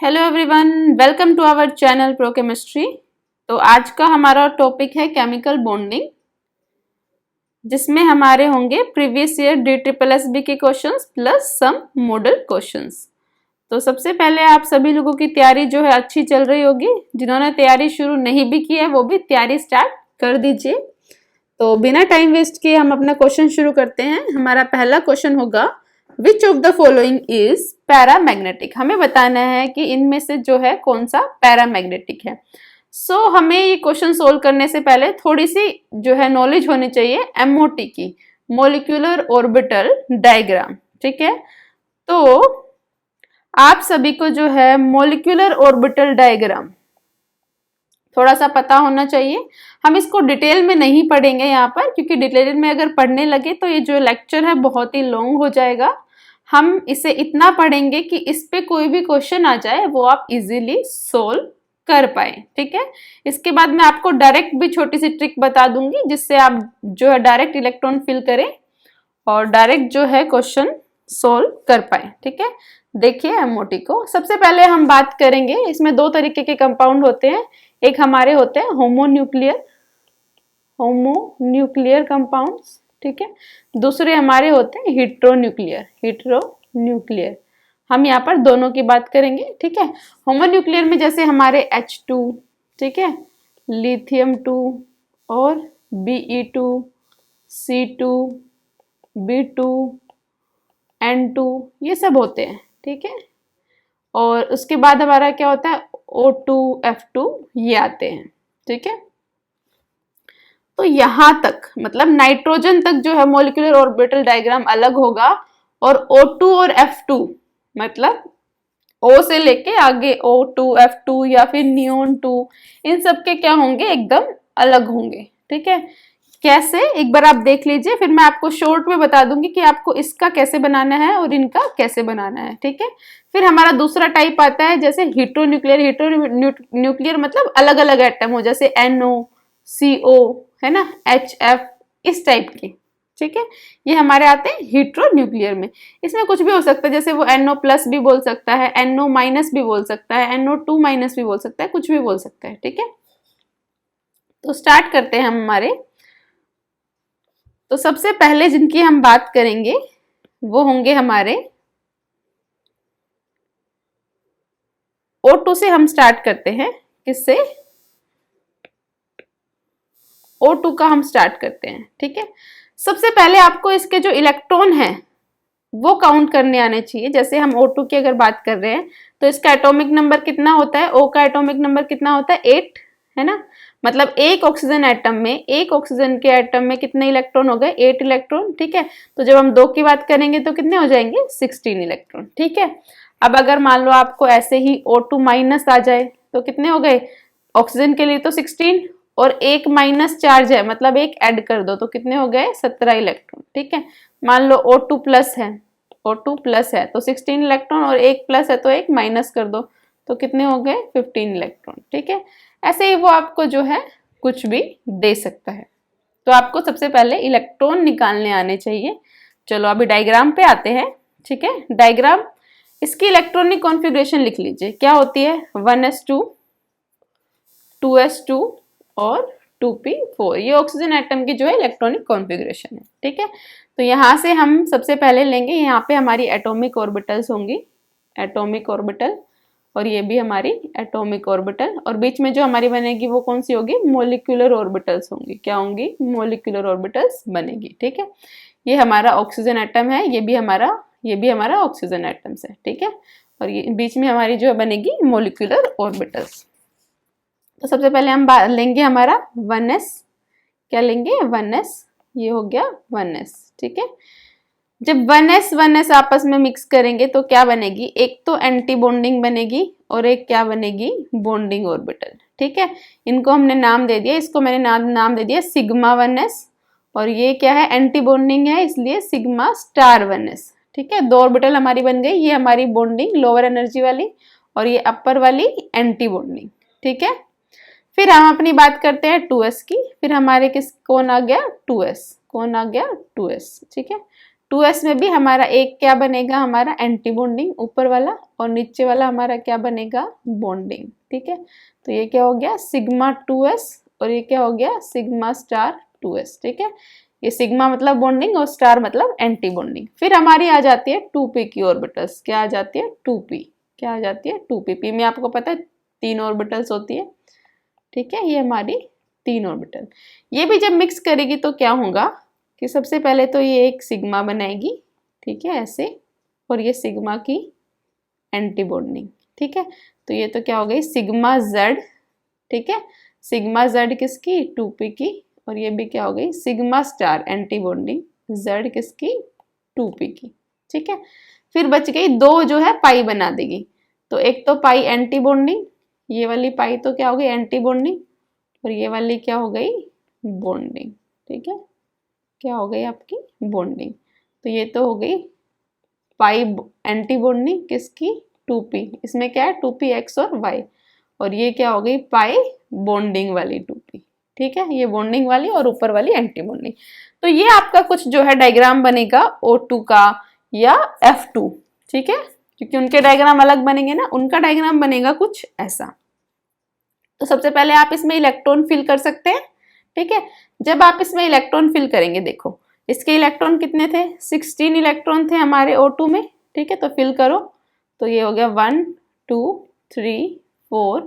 Hello everyone, welcome to our channel pro chemistry. तो आज का हमारा टॉपिक है केमिकल बॉन्डिंग, जिसमें हमारे होंगे प्रीवियस ईयर DSSB के क्वेश्चंस प्लस सम मॉडल क्वेश्चंस। तो सबसे पहले आप सभी लोगों की तैयारी जो है अच्छी चल रही होगी। जिन्होंने तैयारी शुरू नहीं भी की है वो भी तैयारी स्टार्ट कर दीजिए। तो बिना टाइम वेस्ट किए हम अपना क्वेश्चन शुरू करते हैं। हमारा पहला क्वेश्चन होगा, विच of the following is paramagnetic. हमें बताना है कि इनमें से जो है कौन सा पैरामैग्नेटिक है। हमें ये क्वेश्चन सोल्व करने से पहले थोड़ी सी जो है नॉलेज होनी चाहिए MOT की, मॉलिक्यूलर ऑर्बिटल डायग्राम। ठीक है, तो आप सभी को जो है मॉलिक्यूलर ऑर्बिटल डायग्राम थोड़ा सा पता होना चाहिए। हम इसको डिटेल में नहीं पढ़ेंगे यहाँ पर, क्योंकि डिटेल में अगर पढ़ने लगे तो ये जो लेक्चर है बहुत ही लॉन्ग हो जाएगा। हम इसे इतना पढ़ेंगे कि इस पे कोई भी क्वेश्चन आ जाए वो आप इजीली सोल्व कर पाए। ठीक है, इसके बाद मैं आपको डायरेक्ट भी छोटी सी ट्रिक बता दूंगी, जिससे आप जो है डायरेक्ट इलेक्ट्रॉन फिल करें और डायरेक्ट जो है क्वेश्चन सोल्व कर पाए। ठीक है, देखिए MOT को। सबसे पहले हम बात करेंगे, इसमें दो तरीके के कंपाउंड होते हैं। एक हमारे होते हैं होमोन्यूक्लियर कंपाउंड्स। ठीक है, दूसरे हमारे होते हैं हेट्रोन्यूक्लियर। हम यहाँ पर दोनों की बात करेंगे। ठीक है, होमोन्यूक्लियर में जैसे हमारे H2, ठीक है, लिथियम 2 और Be2, C2, B2, N2, ये सब होते हैं। ठीक है, और उसके बाद हमारा क्या होता है O2, F2, ये आते हैं। ठीक है, तो यहां तक मतलब नाइट्रोजन तक जो है मॉलिक्यूलर ऑर्बिटल डायग्राम अलग होगा, और O2 और F2 मतलब O से लेके आगे O2, F2 या फिर नियोन 2, इन सब के क्या होंगे, एकदम अलग होंगे। ठीक है, कैसे, एक बार आप देख लीजिए, फिर मैं आपको शॉर्ट में बता दूंगी कि आपको इसका कैसे बनाना है और इनका कैसे बनाना है। ठीक है, फिर हमारा दूसरा टाइप आता है जैसे हेट्रोन्यूक्लियर। हेट्रोन्यूक्लियर मतलब अलग अलग एटम हो, जैसे NO, CO, है ना, HF, इस टाइप के। ठीक है, ये हमारे आते हैं हेट्रोन्यूक्लियर में। इसमें कुछ भी हो सकता है, जैसे वो NO प्लस भी बोल सकता है, NO माइनस भी बोल सकता है, NO2 माइनस भी बोल सकता है, कुछ भी बोल सकता है। ठीक है, तो स्टार्ट करते हैं हम हमारे। तो सबसे पहले जिनकी हम बात करेंगे वो होंगे हमारे O2 से। हम स्टार्ट करते हैं, किससे, O2 का हम स्टार्ट करते हैं। ठीक है, सबसे पहले आपको इसके जो इलेक्ट्रॉन है वो काउंट करने आने चाहिए। जैसे हम O2 की अगर बात कर रहे हैं तो इसका एटॉमिक नंबर कितना होता है, O का एटॉमिक नंबर कितना होता है, 8, है ना। मतलब एक ऑक्सीजन के एटम में कितने इलेक्ट्रॉन हो गए, 8 इलेक्ट्रॉन। ठीक है, तो जब हम 2 की बात करेंगे तो कितने हो जाएंगे, 16 इलेक्ट्रॉन। ठीक है, अब अगर मान लो आपको ऐसे ही O2 माइनस आ जाए तो कितने हो गए, ऑक्सीजन के लिए तो 16 और एक माइनस चार्ज है, मतलब एक ऐड कर दो तो कितने हो गए, 17 इलेक्ट्रॉन। ठीक है, मान लो O2 प्लस है तो 16 इलेक्ट्रॉन, और एक प्लस है तो एक माइनस कर दो तो कितने हो गए, 15 इलेक्ट्रॉन। ठीक है, ऐसे ही वो आपको जो है कुछ भी दे सकता है। तो आपको सबसे पहले इलेक्ट्रॉन निकालने आने चाहिए। चलो अभी डायग्राम पे आते हैं। ठीक है, डायग्राम, इसकी इलेक्ट्रॉनिक कॉन्फ़िगरेशन लिख लीजिए। क्या होती है, 1s2, 2s2 और 2p4, ये ऑक्सीजन एटम की जो है इलेक्ट्रॉनिक कॉन्फ़िगरेशन है। ठीक है, तो यहाँ से हम सबसे पहले लेंगे, यहाँ पे हमारी एटॉमिक ऑर्बिटल्स होंगी, एटॉमिक ऑर्बिटल, और ये भी हमारी एटॉमिक ऑर्बिटल, और बीच में जो हमारी बनेगी वो कौन सी होगी, मॉलिक्यूलर ऑर्बिटल्स होंगी। क्या होंगी, मॉलिक्यूलर ऑर्बिटल्स बनेगी। ठीक है, ये हमारा ऑक्सीजन एटम है, ये भी हमारा ऑक्सीजन एटम्स है। ठीक है, और ये बीच में हमारी जो बनेगी मॉलिक्यूलर ऑर्बिटल्स। तो सबसे पहले हम लेंगे हमारा 1s, क्या लेंगे, 1s, ये हो गया 1s। ठीक है, जब 1s आपस में मिक्स करेंगे तो क्या बनेगी, एक तो एंटी बॉन्डिंग बनेगी और एक क्या बनेगी, बॉन्डिंग ऑर्बिटल। ठीक है, इनको हमने नाम दे दिया, इसको मैंने नाम दे दिया सिग्मा 1s, और ये क्या है, एंटी बॉन्डिंग है इसलिए सिग्मा स्टार 1s। ठीक है, 2 ऑर्बिटल हमारी बन गई, ये हमारी बॉन्डिंग लोअर एनर्जी वाली और ये अपर वाली एंटी बॉन्डिंग। ठीक है, फिर हम अपनी बात करते हैं 2s की। फिर हमारे कौन आ गया, 2s, कौन आ गया, 2s। ठीक है, 2s में भी हमारा एक क्या बनेगा, हमारा एंटी बॉन्डिंग ऊपर वाला, और नीचे वाला हमारा क्या बनेगा, बॉन्डिंग। ठीक है, तो ये क्या हो गया सिग्मा 2s, और ये क्या हो गया सिग्मा स्टार 2s। ठीक है, ये सिग्मा मतलब बॉन्डिंग और स्टार मतलब एंटी बॉन्डिंग। फिर हमारी आ जाती है 2p की ऑर्बिटल्स। क्या आ जाती है 2p, क्या आ जाती है 2p। p में आपको पता है 3 ऑर्बिटल्स होती है। ठीक है, ये हमारी 3 ऑर्बिटल। ये भी जब मिक्स करेगी तो क्या होगा कि सबसे पहले तो ये एक सिग्मा बनाएगी, ठीक है ऐसे, और ये सिग्मा की एंटी बॉन्डिंग। ठीक है, तो ये तो क्या हो गई सिग्मा जेड। ठीक है, सिग्मा जेड किसकी, 2p की, और ये भी क्या हो गई sigma star anti bonding Z किसकी, 2p की। ठीक है, फिर बच गई दो जो है पाई बना देगी। तो एक तो पाई एंटी बॉन्डिंग, ये वाली पाई तो क्या हो गई एंटी बॉन्डिंग, और ये वाली क्या हो गई बॉन्डिंग। ठीक है, क्या हो गई आपकी बॉन्डिंग। तो ये तो हो गई पाई एंटी बॉन्डिंग किसकी, 2p, इसमें क्या है 2p x और y, और ये क्या हो गई पाई बॉन्डिंग वाली 2p। ठीक है, ये बॉन्डिंग वाली और ऊपर वाली एंटी बॉन्डिंग। तो ये आपका कुछ जो है डायग्राम बनेगा O2 का या F2। ठीक है, क्योंकि उनके डायग्राम अलग बनेंगे ना, उनका डायग्राम बनेगा कुछ ऐसा। तो सबसे पहले आप इसमें इलेक्ट्रॉन फिल कर सकते हैं। ठीक है, जब आप इसमें इलेक्ट्रॉन फिल करेंगे, देखो इसके इलेक्ट्रॉन कितने थे, 16 इलेक्ट्रॉन थे हमारे O2 में। ठीक है, तो फिल करो, तो ये हो गया 1 2 3 4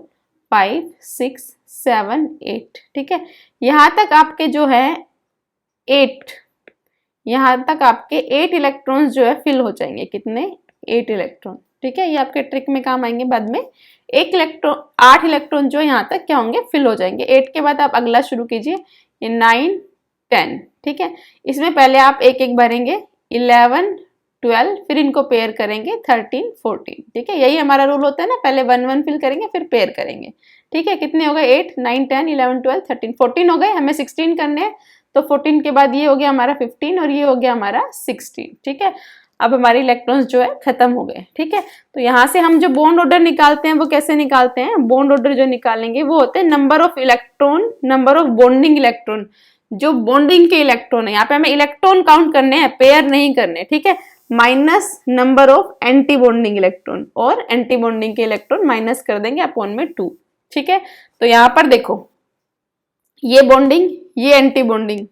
5 6 7 8। ठीक है, यहाँ तक आपके जो है 8, यहाँ तक आपके 8 इलेक्ट्रॉन्स जो है फिल हो जाएंगे। कितने, 8 इलेक्ट्रॉन। ठीक है, ये आपके ट्रिक में काम आएंगे बाद में। 8 इलेक्ट्रॉन जो यहाँ तक क्या होंगे फिल हो जाएंगे। 8 के बाद आप अगला शुरू कीजिए, ये 9 10। ठीक है, इसमें पहले आप एक एक भरेंगे, 11 12, फिर इनको पेयर करेंगे 13 14। ठीक है, यही हमारा रूल होता है ना, पहले 1 1 फिल करेंगे फिर पेयर करेंगे। ठीक है, कितने हो गए 8 9 10 11 12 13 14 हो गए, हमें 16 करने हैं। तो 14 के बाद ये हो गया हमारा 15 और ये हो गया हमारा 16। ठीक है, अब हमारे इलेक्ट्रॉन्स जो है खत्म हो गए। ठीक है, तो यहाँ से हम जो बॉन्ड ऑर्डर निकालते हैं वो कैसे निकालते हैं, बॉन्ड ऑर्डर जो निकालेंगे वो होते हैं number of electron, number of bonding electron, जो बॉन्डिंग के इलेक्ट्रॉन है। यहाँ पे हमें इलेक्ट्रॉन काउंट करने हैं, पेयर नहीं करने। ठीक है, minus number of anti bonding electron, और एंटी बॉन्डिंग के इलेक्ट्रॉन माइनस कर देंगे अपॉन में 2। ठीक है, तो यहाँ पर देखो ये बॉन्डिंग, ये एंटी बॉन्डिंग,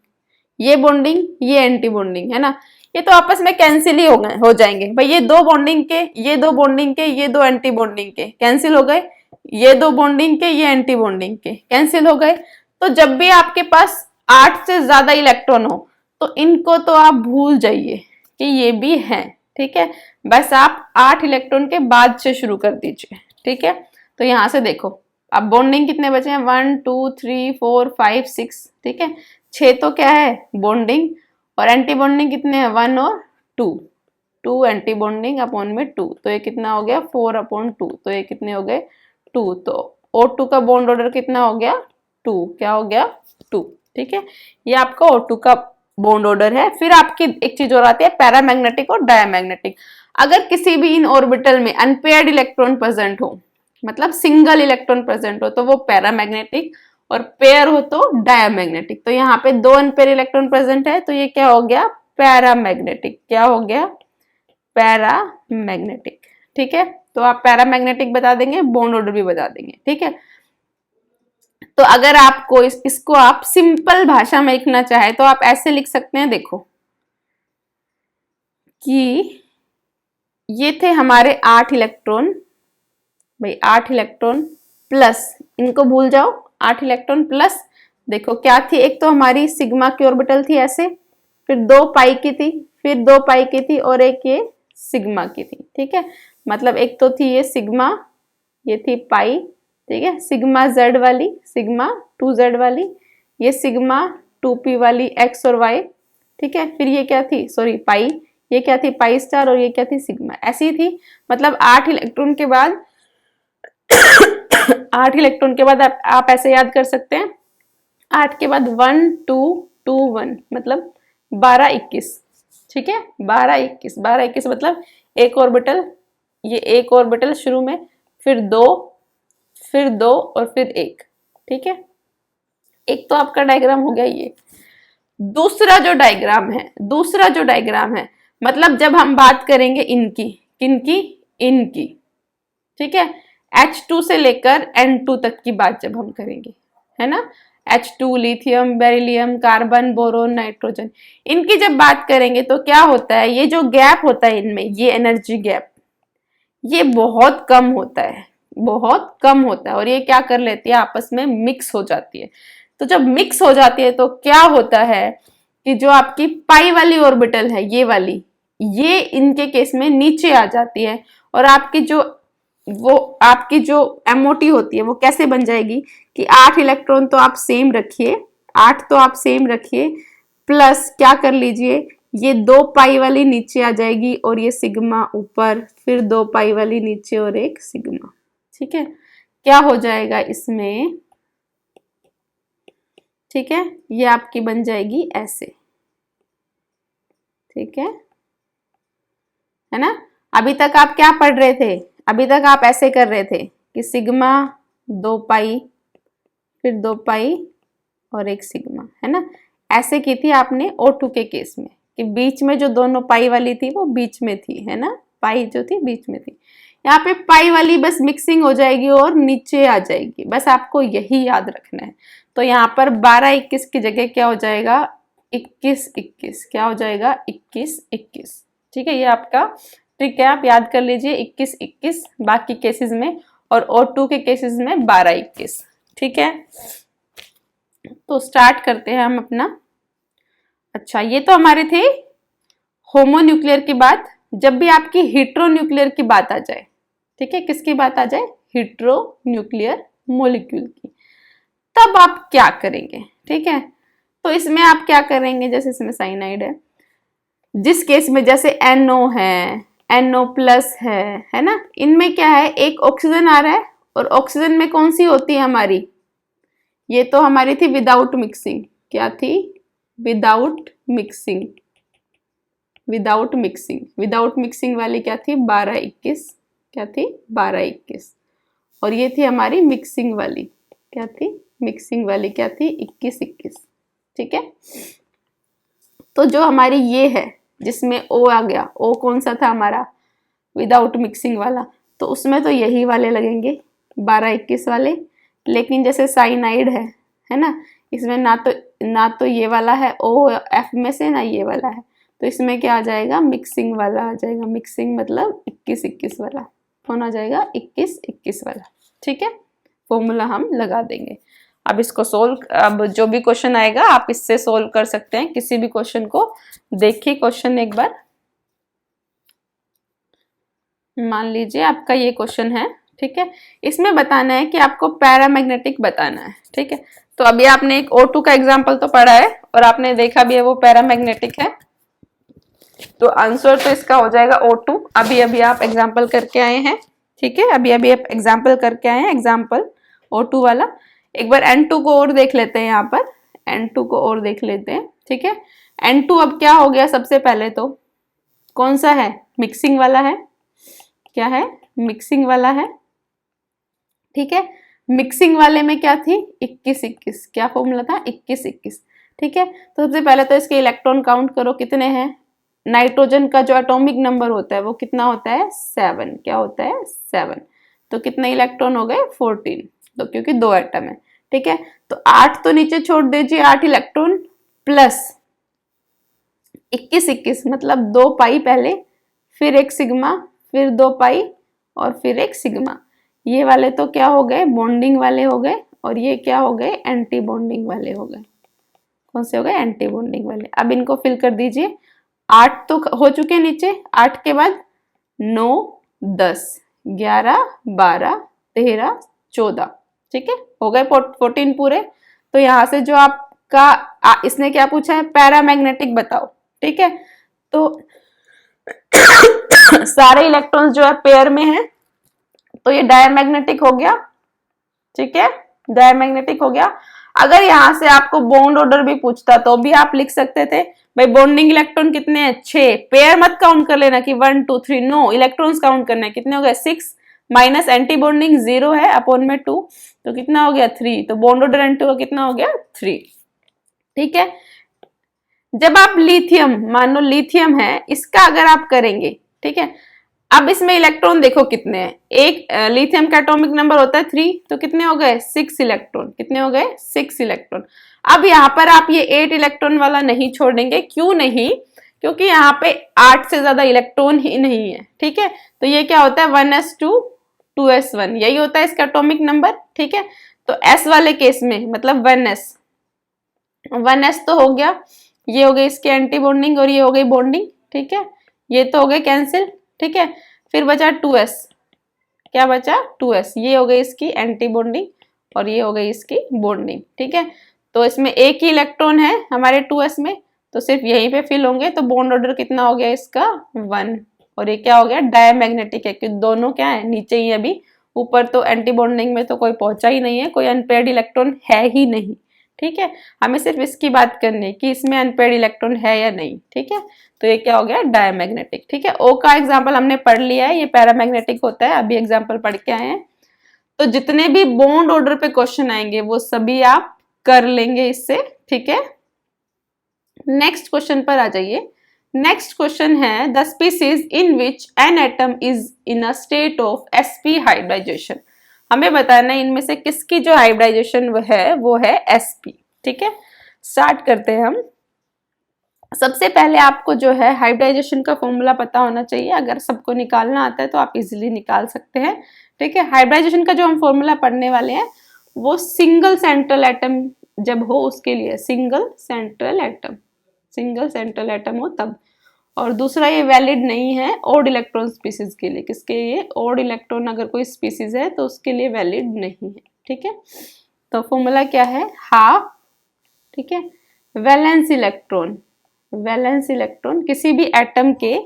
ये बॉन्डिंग, ये एंटी बॉन्डिंग है ना, ये तो आपस में कैंसिल ही हो जाएंगे भाई। ये दो बॉन्डिंग के, ये दो बॉन्डिंग के, ये दो एंटी बॉन्डिंग के कैंसिल हो गए, ये दो बॉन्डिंग के, ये एंटी बॉन्डिंग के कैंसिल हो गए। तो जब भी आपके पास 8 से ज्यादा इलेक्ट्रॉन हो तो इनको तो आप भूल जाइए कि ये भी है। ठीक है, बस आप 8 इलेक्ट्रॉन के बाद से शुरू कर दीजिए। ठीक है, तो यहां से देखो अब बॉन्डिंग कितने बचे हैं, 1 2 3 4 5 6। ठीक है, 6 तो क्या है बॉन्डिंग, और एंटी बॉन्डिंग कितने हैं 1 और 2 एंटी बॉन्डिंग अपॉन में 2, तो ये कितना हो गया 4 अपॉन 2, तो ये कितने हो गए 2। तो O2 का बॉन्ड ऑर्डर कितना हो गया 2, क्या हो गया 2। ठीक है, ये आपका O2 का बॉन्ड ऑर्डर है। फिर आपकी एक चीज और आती है पैरामैग्नेटिक और डायमैग्नेटिक। अगर किसी भी इन ऑर्बिटल में अनपेयर्ड इलेक्ट्रॉन प्रेजेंट हो, मतलब सिंगल इलेक्ट्रॉन प्रेजेंट हो, तो वो पैरामैग्नेटिक, और पेयर हो तो डायमैग्नेटिक। तो यहाँ पे 2 अनपेयर इलेक्ट्रॉन प्रेजेंट है, तो ये क्या हो गया पैरामैग्नेटिक। क्या हो गया पैरामैग्नेटिक। ठीक है, तो आप पैरामैग्नेटिक बता देंगे, बॉन्ड ऑर्डर भी बता देंगे। ठीक है, तो अगर आपको इसको आप सिंपल भाषा में लिखना चाहे तो आप ऐसे लिख सकते हैं, देखो कि ये थे हमारे 8 इलेक्ट्रॉन, भाई 8 इलेक्ट्रॉन प्लस, इनको भूल जाओ, 8 इलेक्ट्रॉन प्लस, देखो क्या थी, एक तो हमारी सिग्मा की ऑर्बिटल थी ऐसे, फिर 2 पाई की थी, फिर 2 पाई की थी, और एक ये सिग्मा की थी। ठीक है, मतलब एक तो थी ये सिग्मा, ये थी पाई। ठीक है, सिग्मा जेड वाली, सिग्मा 2z वाली, ये सिग्मा 2p वाली x और y। ठीक है, फिर ये क्या थी, सॉरी पाई, ये क्या थी पाई स्टार, और ये क्या थी सिग्मा, ऐसी थी। मतलब 8 इलेक्ट्रॉन के बाद 8 इलेक्ट्रॉन के बाद आप ऐसे याद कर सकते हैं, 8 के बाद 1 2 2 1, मतलब 12 21। ठीक है, 12 21, 12 21 मतलब एक ऑर्बिटल, ये एक ऑर्बिटल शुरू में, फिर 2, फिर 2 और फिर 1। ठीक है, एक तो आपका डायग्राम हो गया ये। दूसरा जो डायग्राम है, दूसरा जो डायग्राम है मतलब जब हम बात करेंगे इनकी, किनकी, इनकी, ठीक है, H2 से लेकर N2 तक की बात जब हम करेंगे, है ना, H2 lithium, beryllium, carbon, boron, nitrogen, इनकी जब बात करेंगे तो क्या होता है, ये जो गैप होता है इनमें, ये एनर्जी गैप, ये बहुत कम होता है, बहुत कम होता है, और ये क्या कर लेती है, आपस में मिक्स हो जाती है। तो जब मिक्स हो जाती है तो क्या होता है कि जो आपकी पाई वाली ऑर्बिटल है, ये वाली, ये इनके केस में नीचे आ जाती है, और आपकी जो एमओटी होती है वो कैसे बन जाएगी कि 8 इलेक्ट्रॉन तो आप सेम रखिए, 8 तो आप सेम रखिए, प्लस क्या कर लीजिए, ये 2 पाई वाली नीचे आ जाएगी और ये सिग्मा ऊपर, फिर 2 पाई वाली नीचे और एक सिग्मा, ठीक है, क्या हो जाएगा इसमें, ठीक है, ये आपकी बन जाएगी ऐसे, ठीक है ना। अभी तक आप क्या पढ़ रहे थे, अभी तक आप ऐसे कर रहे थे कि सिग्मा 2 पाई, फिर 2 पाई और एक सिग्मा, है ना, ऐसे की थी आपने O2 के केस में, कि बीच में जो दोनों पाई वाली थी वो बीच में थी, है ना, पाई जो थी बीच में थी। यहाँ पे पाई वाली बस मिक्सिंग हो जाएगी और नीचे आ जाएगी, बस आपको यही याद रखना है। तो यहाँ पर 12-21 की जगह क्या हो जाएगा, 21-21, क्या हो जाएगा, 21-21, ठीक है, ये आपका ट्रिक है, आप याद कर लीजिए, 21-21 बाकी केसेस में, और O2 के केसेस में 12-21, ठीक है। तो स्टार्ट करते हैं हम अपना। अच्छा, ये तो हमारे थे होमोन्यूक्लियर की बात। जब भी आपकी हेट्रोन्यूक्लियर की बात आ जाए, ठीक है, किसकी बात आ जाए, हेट्रोन्यूक्लियर मॉलिक्यूल की, तब आप क्या करेंगे, ठीक है। तो इसमें आप क्या करेंगे, जैसे इसमें साइनाइड है, जिस केस में जैसे NO है, NO प्लस है ना, इनमें क्या है, एक ऑक्सीजन आ रहा है, और ऑक्सीजन में कौन सी होती है हमारी, ये तो हमारी थी विदाउट मिक्सिंग, क्या थी, without mixing, without mixing, without mixing वाली क्या थी, 12-21, क्या थी, 12-21, और ये थी हमारी मिक्सिंग वाली, क्या थी, मिक्सिंग वाली क्या थी, 21-21, ठीक है। तो जो हमारी ये है जिसमें O आ गया, O कौन सा था हमारा, विदाउट मिक्सिंग वाला, तो उसमें तो यही वाले लगेंगे 12-21 वाले, लेकिन जैसे साइनाइड है ना, इसमें ना तो ये वाला है OF में से, ना ये वाला है, तो इसमें क्या आ जाएगा, मिक्सिंग वाला आ जाएगा, मिक्सिंग मतलब 21-21 वाला, कौन आ जाएगा, 21-21 वाला, ठीक है, फॉर्मूला हम लगा देंगे। अब इसको अब जो भी क्वेश्चन आएगा आप इससे सोल्व कर सकते हैं, किसी भी क्वेश्चन को देखिए, क्वेश्चन एक बार मान लीजिए आपका ये क्वेश्चन है, ठीक है, इसमें बताना है कि आपको पैरामैग्नेटिक बताना है, ठीक है। तो अभी आपने एक O2 का एग्जांपल तो पढ़ा है और आपने देखा भी है वो पैरामैग्नेटिक है, तो आंसर तो इसका हो जाएगा O2। अभी अभी आप एग्जाम्पल करके आए हैं, ठीक है, अभी अभी आप एग्जाम्पल करके आए हैं, एग्जाम्पल O2 वाला। एक बार N2 को और देख लेते हैं, यहाँ पर N2 को और देख लेते हैं, ठीक है। N2 अब क्या हो गया, सबसे पहले तो कौन सा है, मिक्सिंग वाला है, क्या है, मिक्सिंग वाला है, ठीक है। मिक्सिंग वाले में क्या थी, 21-21, क्या फॉर्मूला था, 21-21, ठीक है। तो सबसे पहले तो इसके इलेक्ट्रॉन काउंट करो कितने हैं, नाइट्रोजन का जो एटॉमिक नंबर होता है वो कितना होता है, 7, क्या होता है, 7, तो कितने इलेक्ट्रॉन हो गए, 14, तो क्योंकि 2 एटम है, ठीक है। तो 8 तो नीचे छोड़ दीजिए, 8 इलेक्ट्रॉन प्लस 21-21 मतलब 2 पाई पहले, फिर एक सिग्मा, फिर 2 पाई और फिर एक सिग्मा, ये वाले तो क्या हो गए, बॉन्डिंग वाले हो गए, और ये क्या हो गए, एंटी बॉन्डिंग वाले हो गए, कौन से हो गए, एंटी बॉन्डिंग वाले। अब इनको फिल कर दीजिए, 8 तो हो चुके नीचे, 8 के बाद 9, 10, 11, 12, 13, 14, ठीक है, हो गए 14 पूरे। तो यहाँ से जो आपका इसने क्या पूछा है, पैरामैग्नेटिक बताओ, ठीक है। तो सारे इलेक्ट्रॉन्स जो है पेयर में है, तो ये डायमैग्नेटिक हो गया, ठीक है, डायमैग्नेटिक हो गया। अगर यहाँ से आपको बॉन्ड ऑर्डर भी पूछता तो भी आप लिख सकते थे, भाई बॉन्डिंग इलेक्ट्रॉन कितने हैं, 6, पेयर मत काउंट कर लेना कि 1 2 3, नो, इलेक्ट्रॉन्स काउंट करना है, कितने हो गए, 6, माइनस एंटी बॉन्डिंग 0 है, अपॉन में 2, तो कितना हो गया, 3, तो बॉन्ड ऑर्डर एंटी का कितना हो गया, 3, ठीक है। जब आप लिथियम, मान लो लिथियम है, इसका अगर आप करेंगे, ठीक है, अब इसमें इलेक्ट्रॉन देखो कितने हैं, एक लिथियम का एटॉमिक नंबर होता है 3, तो कितने हो गए 6 इलेक्ट्रॉन, कितने हो गए 6 इलेक्ट्रॉन। अब यहाँ पर आप ये 8 इलेक्ट्रॉन वाला नहीं छोड़ेंगे, क्यों नहीं, क्योंकि यहाँ पे 8 से ज्यादा इलेक्ट्रॉन ही नहीं है, ठीक है। तो ये क्या होता है 1s2 2s1, यही होता है इसका एटॉमिक नंबर, ठीक है। तो s वाले केस में मतलब 1s तो हो गया, ये हो गई इसकी एंटी बॉन्डिंग और ये हो गई बॉन्डिंग, ठीक है, ये तो हो गए कैंसिल, ठीक है। फिर बचा 2s, क्या बचा 2s, ये हो गई इसकी एंटी बॉन्डिंग और ये हो गई इसकी बॉन्डिंग, ठीक है। तो इसमें एक ही इलेक्ट्रॉन है हमारे 2s में, तो सिर्फ यहीं पे फिल होंगे, तो बॉन्ड ऑर्डर कितना हो गया इसका 1, और ये क्या हो गया डायमैग्नेटिक है, क्योंकि दोनों क्या है नीचे ही, अभी ऊपर तो एंटी बॉन्डिंग में तो कोई पहुंचा ही नहीं है, कोई अनपेयर्ड इलेक्ट्रॉन है ही नहीं, ठीक है। हमें सिर्फ इसकी बात करनी है कि इसमें अनपेयर्ड इलेक्ट्रॉन है या नहीं, ठीक है। तो ये क्या हो गया डायमैग्नेटिक, ठीक है। ओ का एग्जाम्पल हमने पढ़ लिया है, ये पैरामैग्नेटिक होता है, अभी एग्जाम्पल पढ़ के आए हैं। तो जितने भी बॉन्ड ऑर्डर पे क्वेश्चन आएंगे वो सभी आप कर लेंगे इससे, ठीक है। नेक्स्ट क्वेश्चन पर आ जाइए। नेक्स्ट क्वेश्चन है the species in which an atom is in a state of sp hybridisation. हमें बताना है इनमें से किसकी जो हाइब्रिडाइजेशन वो है sp, ठीक है। स्टार्ट करते हैं हम। सबसे पहले आपको जो है हाइब्रिडाइजेशन का फॉर्मूला पता होना चाहिए, अगर सबको निकालना आता है तो आप इजीली निकाल सकते हैं, ठीक है। हाइब्रिडाइजेशन का जो हम फॉर्मूला पढ़ने वाले हैं वो सिंगल सेंट्रल एटम जब हो उसके लिए, सिंगल सेंट्रल एटम हो तब। और दूसरा ये वैलिड नहीं है ऑड इलेक्ट्रॉन स्पीसीज के लिए, किसके लिए, ऑड इलेक्ट्रॉन अगर कोई स्पीसीज है तो उसके लिए वैलिड नहीं है, ठीक है। तो फॉर्मूला क्या है हाफ, ठीक है, वैलेंस इलेक्ट्रॉन किसी भी एटम के,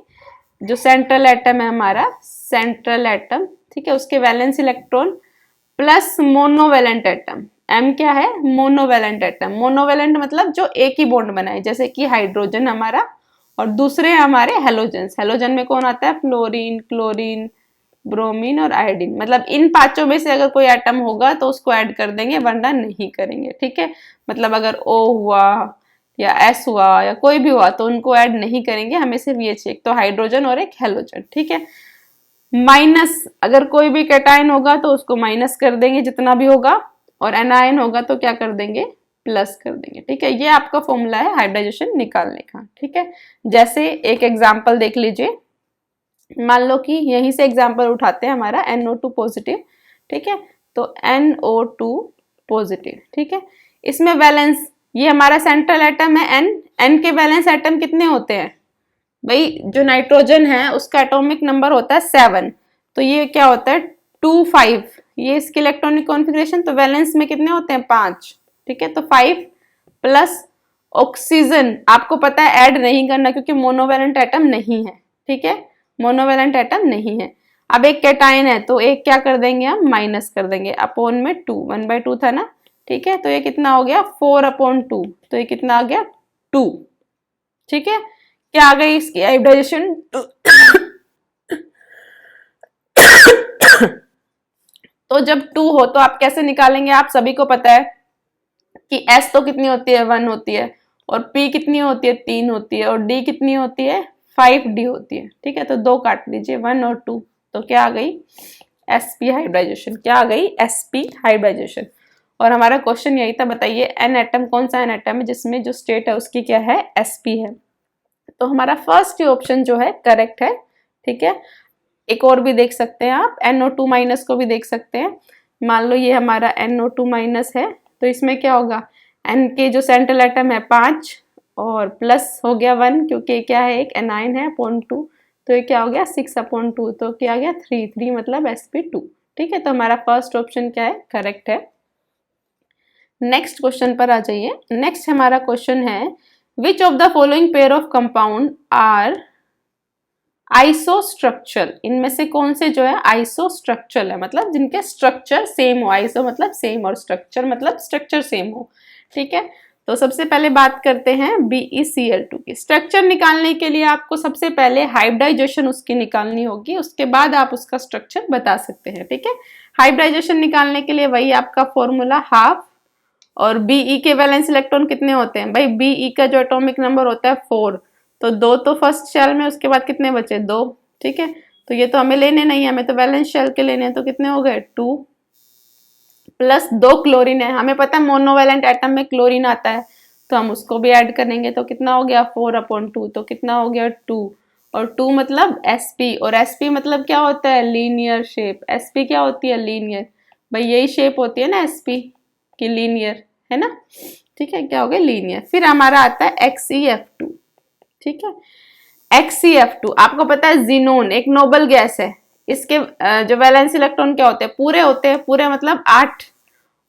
जो सेंट्रल एटम है हमारा सेंट्रल एटम, ठीक है, उसके valence electron plus monovalent atom, m क्या है मोनोवेलेंट एटम, मोनोवेलेंट मतलब जो एक ही बॉन्ड बनाए, जैसे कि हाइड्रोजन हमारा और दूसरे हमारे हेलोजन्स, हेलोजन में कौन आता है फ्लोरीन, क्लोरीन, ब्रोमीन और आयोडीन, मतलब इन पांचों में से अगर कोई एटम होगा तो उसको ऐड कर देंगे वरना नहीं करेंगे, ठीक है। मतलब अगर O हुआ या S हुआ या कोई भी हुआ तो उनको ऐड नहीं करेंगे, हमें सिर्फ ये चाहिए, तो हाइड्रोजन और एक हेलोजन, ठीक है। माइनस, अगर कोई भी कैटायन होगा तो उसको माइनस कर देंगे जितना भी होगा, और एनायन होगा तो क्या कर देंगे प्लस कर देंगे, ठीक है। ये आपका फॉर्मूला है हाइब्रिडाइजेशन निकालने का, ठीक है। जैसे एक एग्जांपल देख लीजिए, मान लो कि यहीं से एग्जांपल उठाते हैं हमारा NO2 पॉजिटिव, ठीक है, तो NO2 पॉजिटिव, ठीक है। इसमें वैलेंस, ये हमारा सेंट्रल एटम है N के वैलेंस एटम कितने होते हैं भाई, जो नाइट्रोजन है उसका एटॉमिक नंबर होता है 7, तो ये क्या होता है 2 5, ये इसकी इलेक्ट्रॉनिक कॉन्फ़िगरेशन, तो वैलेंस में कितने होते हैं 5, ठीक है। तो 5 प्लस ऑक्सीजन आपको पता है ऐड नहीं करना क्योंकि मोनोवेलेंट एटम नहीं है, ठीक है, मोनोवेलेंट एटम नहीं है। अब एक कैटायन है तो एक क्या कर देंगे हम माइनस कर देंगे, अपॉन में 2, 1/2 था ना, ठीक है। तो ये कितना हो गया 4/2, तो ये कितना आ गया 2, ठीक है। क्या आ गई इसकी हाइब्रिडाइजेशन तो जब 2 हो तो आप कैसे निकालेंगे, आप सभी को पता है कि S तो कितनी होती है 1 होती है, और P कितनी होती है 3 होती है, और D कितनी होती है 5D होती है, ठीक है। तो 2 काट लीजिए 1 और 2, तो क्या आ गई sp हाइब्रिडाइजेशन, क्या आ गई sp हाइब्रिडाइजेशन। और हमारा क्वेश्चन यही था, बताइए एन एटम कौन सा एन एटम है जिसमें जो स्टेट है उसकी क्या है sp है। तो हमारा फर्स्ट ऑप्शन जो है करेक्ट है, ठीक है। एक और भी देख सकते हैं आप, NO2 माइनस को भी देख सकते हैं। मान लो ये हमारा NO2 माइनस है, तो इसमें क्या होगा N के जो सेंट्रल एटम है 5 और प्लस हो गया 1 क्योंकि क्या है एक एनाइन है अपॉन 2, तो ये क्या हो गया 6/2, तो क्या आ गया 3 मतलब sp2, ठीक है। तो हमारा फर्स्ट ऑप्शन क्या है करेक्ट है। नेक्स्ट क्वेश्चन पर आ जाइए। नेक्स्ट हमारा क्वेश्चन है which of the following pair of compound are isostructural, इनमें से कौन से जो है आइसोस्ट्रक्चरल है, मतलब जिनके स्ट्रक्चर सेम हो, आइसो मतलब सेम और स्ट्रक्चर मतलब स्ट्रक्चर सेम हो, ठीक है। तो सबसे पहले बात करते हैं BeCl2 की। स्ट्रक्चर निकालने के लिए आपको सबसे पहले हाइब्रिडाइजेशन उसकी निकालनी होगी, उसके बाद आप उसका स्ट्रक्चर बता सकते हैं, ठीक है। हाइब्रिडाइजेशन निकालने के लिए वही आपका फॉर्मूला हाफ और Be के वैलेंस इलेक्ट्रॉन कितने होते हैं भाई? Be का जो एटॉमिक नंबर होता है 4, तो 2 तो फर्स्ट शेल में, उसके बाद कितने बचे? 2। ठीक है, तो ये तो हमें लेने नहीं है, हमें तो वैलेंस शेल के लेने हैं, तो कितने हो गए? 2 प्लस 2 क्लोरीन है, हमें पता है मोनोवैलेंट एटम में क्लोरीन आता है, तो हम उसको भी ऐड करेंगे, तो कितना हो गया? 4/2, तो कितना हो गया? 2। और 2 मतलब sp, और sp मतलब क्या होता है? Linear shape. sp क्या होती है? लीनियर। भाई यही शेप होती है ना sp की, लीनियर, है ना? ठीक है, क्या हो गया? लीनियर। फिर हमारा आता है XeF2। ठीक है, XeF2 आपको पता है जीनोन एक नोबल गैस है, इसके जो वैलेंस इलेक्ट्रॉन क्या होते हैं? पूरे होते हैं, पूरे मतलब 8,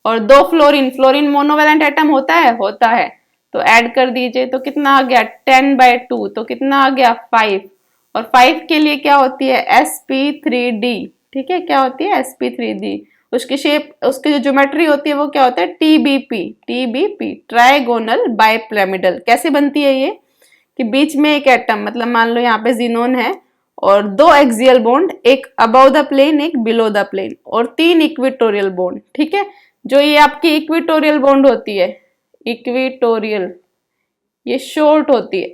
और 2 फ्लोरीन। फ्लोरीन मोनोवैलेंट एटम होता है? होता है, तो ऐड कर दीजिए, तो कितना आ गया? 10/2, तो कितना आ गया? 5। और 5 के लिए क्या होती है? sp3d। ठीक है, क्या होती है? sp3d। उसकी शेप, उसकी जो ज्योमेट्री होती है वो क्या होता है? TBP, trigonal bipyramidal. कैसे बनती है ये? कि बीच में एक एटम, मतलब मान लो यहाँ पे जीनोन है, और 2 एक्सियल बॉन्ड, एक अबव द प्लेन, एक बिलो द प्लेन, और 3 इक्वेटोरियल बॉन्ड। ठीक है, जो ये आपकी इक्वेटोरियल बॉन्ड होती है, इक्वेटोरियल, ये शॉर्ट होती है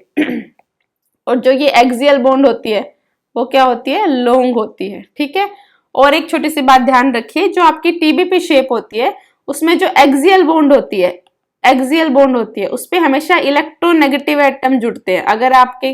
और जो ये एक्सियल बॉन्ड होती है वो क्या होती है? लॉन्ग होती है। ठीक है, और एक छोटी सी बात ध्यान रखिए, जो आपकी टीबीपी शेप होती है उसमें जो एक्सियल बॉन्ड होती है, एक्सियल बॉन्ड होती है, उस पे हमेशा इलेक्ट्रोनेगेटिव एटम जुड़ते हैं। अगर आपके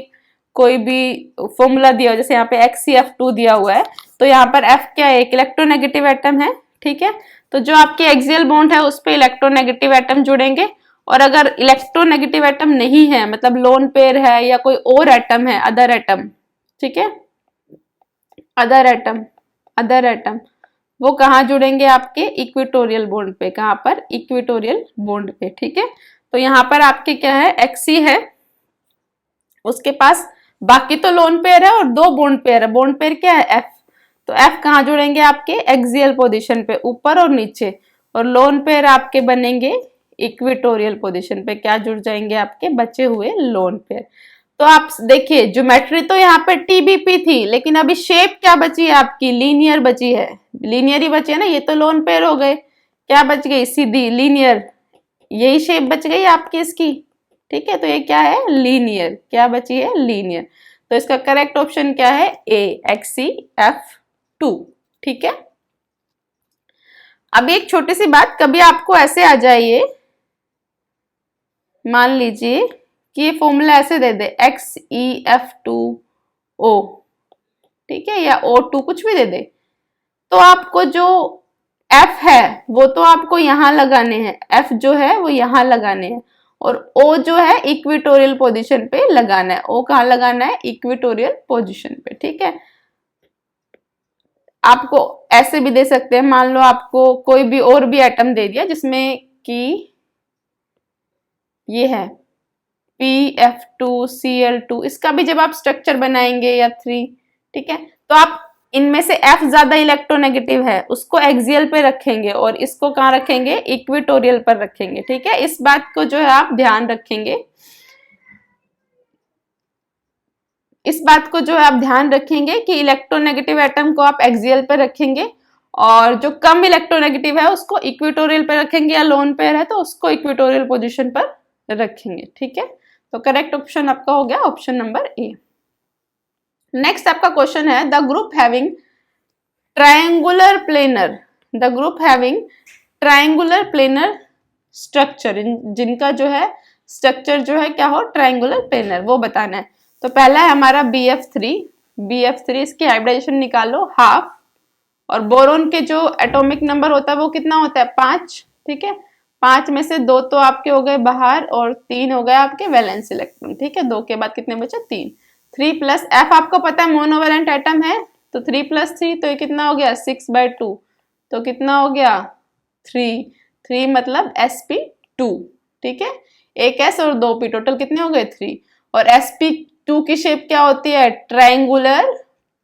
कोई भी फॉर्मूला दिया हो, जैसे यहाँ पे XeF2 दिया हुआ है, तो यहाँ पर F क्या है? एक इलेक्ट्रोनेगेटिव एटम है। ठीक है, तो जो आपके एक्सियल बॉन्ड है उस पे इलेक्ट्रोनेगेटिव एटम जुड़ेंगे, और अगर इलेक्ट्रोनेगेटिव एटम नहीं है, मतलब लोन पेयर है या कोई और एटम है, अदर एटम, ठीक है, अदर एटम, वो कहाँ जुड़ेंगे? आपके इक्वेटोरियल बॉन्ड पे। कहाँ पर? इक्वेटोरियल बॉन्ड पे। ठीक है, तो यहाँ पर आपके क्या है? Xe है, उसके पास बाकी तो लोन पेयर है और 2 बॉन्ड पेयर है। बॉन्ड पेयर क्या है? F। तो F कहाँ जुड़ेंगे? आपके एक्सियल पोजीशन पे, ऊपर और नीचे, और लोन पेयर आपके बनेंगे इक्वेटोरियल पोजीशन पे। क्या जुड़ जाएंगे? आपके बचे हुए लोन पेयर। तो आप देखिए, ज्योमेट्री तो यहाँ पे टीबीपी थी, लेकिन अभी शेप क्या बची है आपकी? लीनियर बची है। लीनियर ही बची है ना, ये तो लोन पेयर हो गए, क्या बच गई? सीधी लीनियर, यही शेप बच गई आपकी इसकी। ठीक है, तो ये क्या है? लीनियर। क्या बची है? लीनियर। तो इसका करेक्ट ऑप्शन क्या है? ए, XeF2। ठीक है, अभी एक छोटी सी बात, कभी आपको ऐसे आ जाइए, मान लीजिए कि ये फॉर्मूला ऐसे दे दे XeF2O, ठीक है, या O2, कुछ भी दे दे, तो आपको जो F है वो तो आपको यहां लगाने हैं, F जो है वो यहां लगाने हैं, और O जो है इक्वेटोरियल पोजीशन पे लगाना है। O कहाँ लगाना है? इक्वेटोरियल पोजीशन पे। ठीक है, आपको ऐसे भी दे सकते हैं, मान लो आपको कोई भी और भी एटम दे दिया जिसमें कि ये है PF2Cl2, इसका भी जब आप स्ट्रक्चर बनाएंगे, या 3, ठीक है, तो आप इनमें से F ज्यादा इलेक्ट्रोनेगेटिव है उसको एक्सियल पे रखेंगे, और इसको कहाँ रखेंगे? इक्वेटोरियल पर रखेंगे। ठीक है, इस बात को जो है आप ध्यान रखेंगे, इस बात को जो है आप ध्यान रखेंगे कि इलेक्ट्रोनेगेटिव एटम को आप एक्सियल पे रखेंगे, और जो कम इलेक्ट्रोनेगेटिव है उसको इक्वेटोरियल पे रखेंगे, या लोन पेयर है तो उसको इक्वेटोरियल पोजीशन पर रखेंगे। ठीक है, तो करेक्ट ऑप्शन आपका हो गया ऑप्शन नंबर ए। नेक्स्ट आपका क्वेश्चन है, the group having triangular planar, the group having triangular planar structure, जिनका जो है स्ट्रक्चर जो है क्या हो? ट्रायंगुलर प्लेनर, वो बताना है। तो पहला है हमारा BF3, इसकी हाइब्रिडाइजेशन निकालो, हाफ, और बोरोन के जो एटॉमिक नंबर होता है वो कितना होता है? 5। ठीक है, 5 में से 2 तो आपके हो गए बाहर, और 3 हो गए आपके वैलेंस इलेक्ट्रॉन। ठीक है, 2 के बाद कितने बचे? 3। 3 प्लस F आपको पता है मोनोवैलेंट एटम है, तो 3 प्लस 3, तो ये कितना हो गया? 6/2, तो कितना हो गया? 3 मतलब sp2। ठीक है, एक s और 2 p, टोटल कितने हो गए? 3। और sp2 की शेप क्या होती है? Triangular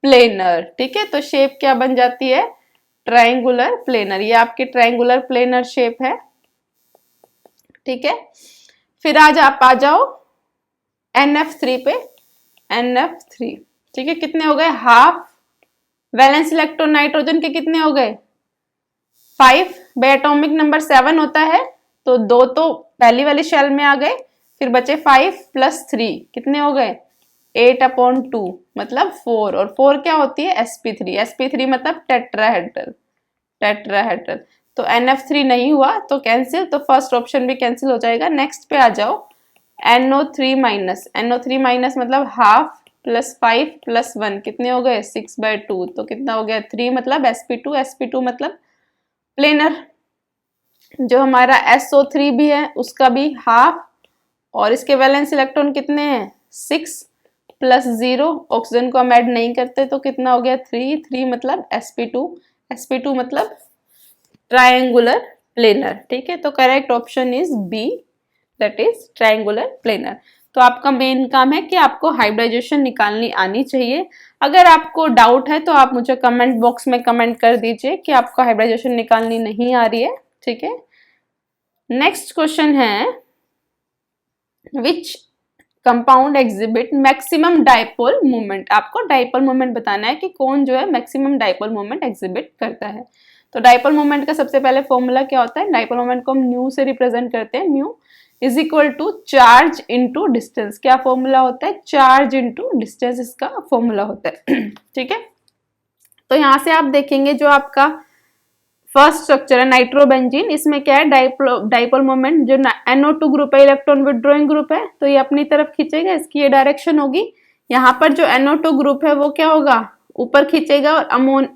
planar. ठीक है, तो शेप क्या बन जाती है? Triangular planar. ये आपकी ट्रायंगुलर प्लेनर शेप है। ठीक है, फिर आज आप आ जाओ NF3 पे, NF3। ठीक है, कितने हो गए? हाफ, वैलेंस इलेक्ट्रॉन नाइट्रोजन के कितने हो गए? 5, एटॉमिक नंबर 7 होता है, तो 2 तो पहली वाली शेल में आ गए, फिर बचे 5 + 3 कितने हो गए 8/2 मतलब 4, और 4 क्या होती है sp3, sp3 मतलब टेट्राहेड्रल, टेट्राहेड्रल। तो NF3 नहीं हुआ तो कैंसिल, तो फर्स्ट ऑप्शन भी कैंसिल हो जाएगा। नेक्स्ट पे आ जाओ, NO3 माइनस, NO3 माइनस मतलब हाफ + 5 + 1 कितने हो गए 6/2, तो कितना हो गया 3 मतलब sp2, sp2 मतलब प्लेनर। जो हमारा SO3 भी है उसका भी हाफ, और इसके वैलेंस इलेक्ट्रॉन कितने हैं 6 + 0, ऑक्सीजन को हम ऐड नहीं करते तो कितना हो गया 3, 3 मतलब sp2, sp2 मतलब ट्रायंगुलर प्लेनर। ठीक है, तो correct option is B, that is triangular planar. तो आपका मेन काम है कि आपको हाइब्रिडाइजेशन निकालनी आनी चाहिए। अगर आपको डाउट है तो आप मुझे कमेंट बॉक्स में कमेंट कर दीजिए कि आपको हाइब्रिडाइजेशन निकालनी नहीं आ रही है। ठीक है, नेक्स्ट क्वेश्चन है which compound exhibit maximum dipole moment. आपको डाइपोल मोमेंट बताना है कि कौन जो है मैक्सिमम डाइपोल मोमेंट एग्जिबिट करता है। तो डाइपोल मोमेंट का सबसे पहले फॉर्मूला क्या होता है, डाइपोल मोमेंट को हम न्यू से रिप्रेजेंट करते हैं, mu is equal to charge into distance. क्या फॉर्मूला होता है, चार्ज इनटू डिस्टेंस इसका फॉर्मूला होता है। ठीक है, तो यहां से आप देखेंगे जो आपका फर्स्ट स्ट्रक्चर है नाइट्रोबेंजीन, इसमें क्या है डाइपोल मोमेंट, जो NO2 ग्रुप है इलेक्ट्रॉन विड्रॉइंग ग्रुप है तो ये अपनी तरफ खींचेगा, इसकी ये डायरेक्शन होगी। यहाँ पर जो NO2 ग्रुप है वो क्या होगा ऊपर खींचेगा, और अमोन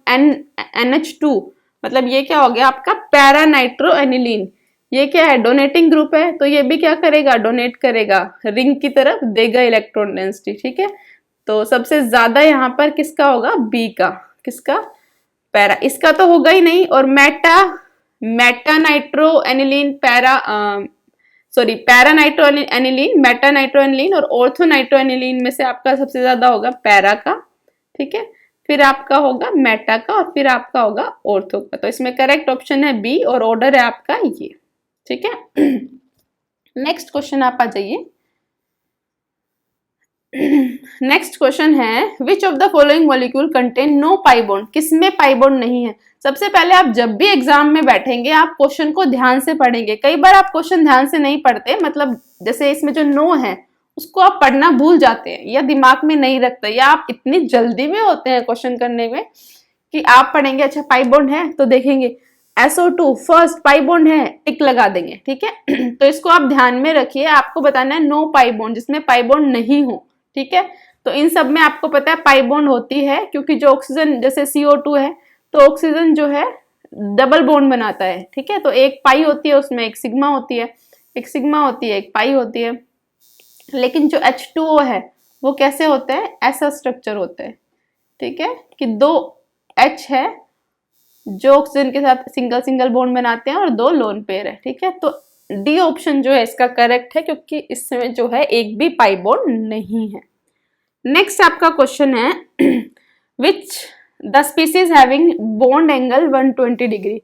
NH2 मतलब ये क्या हो गया आपका पैरा नाइट्रो एनिलीन, ये क्या है डोनेटिंग ग्रुप है तो ये भी क्या करेगा डोनेट करेगा, रिंग की तरफ देगा इलेक्ट्रॉन डेंसिटी। ठीक है, तो सबसे ज्यादा यहाँ पर किसका होगा बी का, किसका पैरा, इसका तो होगा ही नहीं। और Meta nitro aniline para nitro aniline, Meta nitro aniline और ऑर्थो नाइट्रो एनिलीन में से आपका सबसे ज्यादा होगा पैरा का। ठीक है, फिर आपका होगा मेटा का और फिर आपका होगा ऑर्थो का। तो इसमें करेक्ट ऑप्शन है बी और ऑर्डर है आपका ये। ठीक है, नेक्स्ट क्वेश्चन आप आ जाइए। नेक्स्ट क्वेश्चन है which of the following molecule contain no pi bond, किसमें पाई बॉन्ड नहीं है। सबसे पहले आप जब भी एग्जाम में बैठेंगे आप क्वेश्चन को ध्यान से पढ़ेंगे। कई बार आप क्वेश्चन ध्यान से नहीं पढ़ते, मतलब जैसे इसमें जो नो है उसको आप पढ़ना भूल जाते हैं या दिमाग में नहीं रखते, या आप इतनी जल्दी में होते हैं क्वेश्चन करने में कि आप पढ़ेंगे अच्छा पाई बॉन्ड है तो देखेंगे SO2 फर्स्ट पाई बॉन्ड है टिक लगा देंगे। ठीक है, तो इसको आप ध्यान में रखिए, आपको बताना है नो पाई बॉन्ड जिसमें पाई बॉन्ड नहीं हो। ठीक है, तो इन सब में आपको पता है पाई बॉन्ड होती है, क्योंकि जो ऑक्सीजन जैसे CO2 है तो ऑक्सीजन जो है डबल बॉन्ड बनाता है। ठीक है, तो एक पाई होती है उसमें एक सिग्मा होती है, एक सिग्मा होती है एक पाई होती है। लेकिन जो H2O है वो कैसे होता है, ऐसा स्ट्रक्चर होता है। ठीक है, कि 2 H है जो ऑक्सीजन के साथ सिंगल सिंगल बॉन्ड बनाते हैं और 2 लोन पेयर है। ठीक है, तो डी ऑप्शन जो है इसका करेक्ट है, क्योंकि इसमें जो है एक भी पाई बॉन्ड नहीं है। नेक्स्ट आपका क्वेश्चन है which the species having bond angle 120 degree,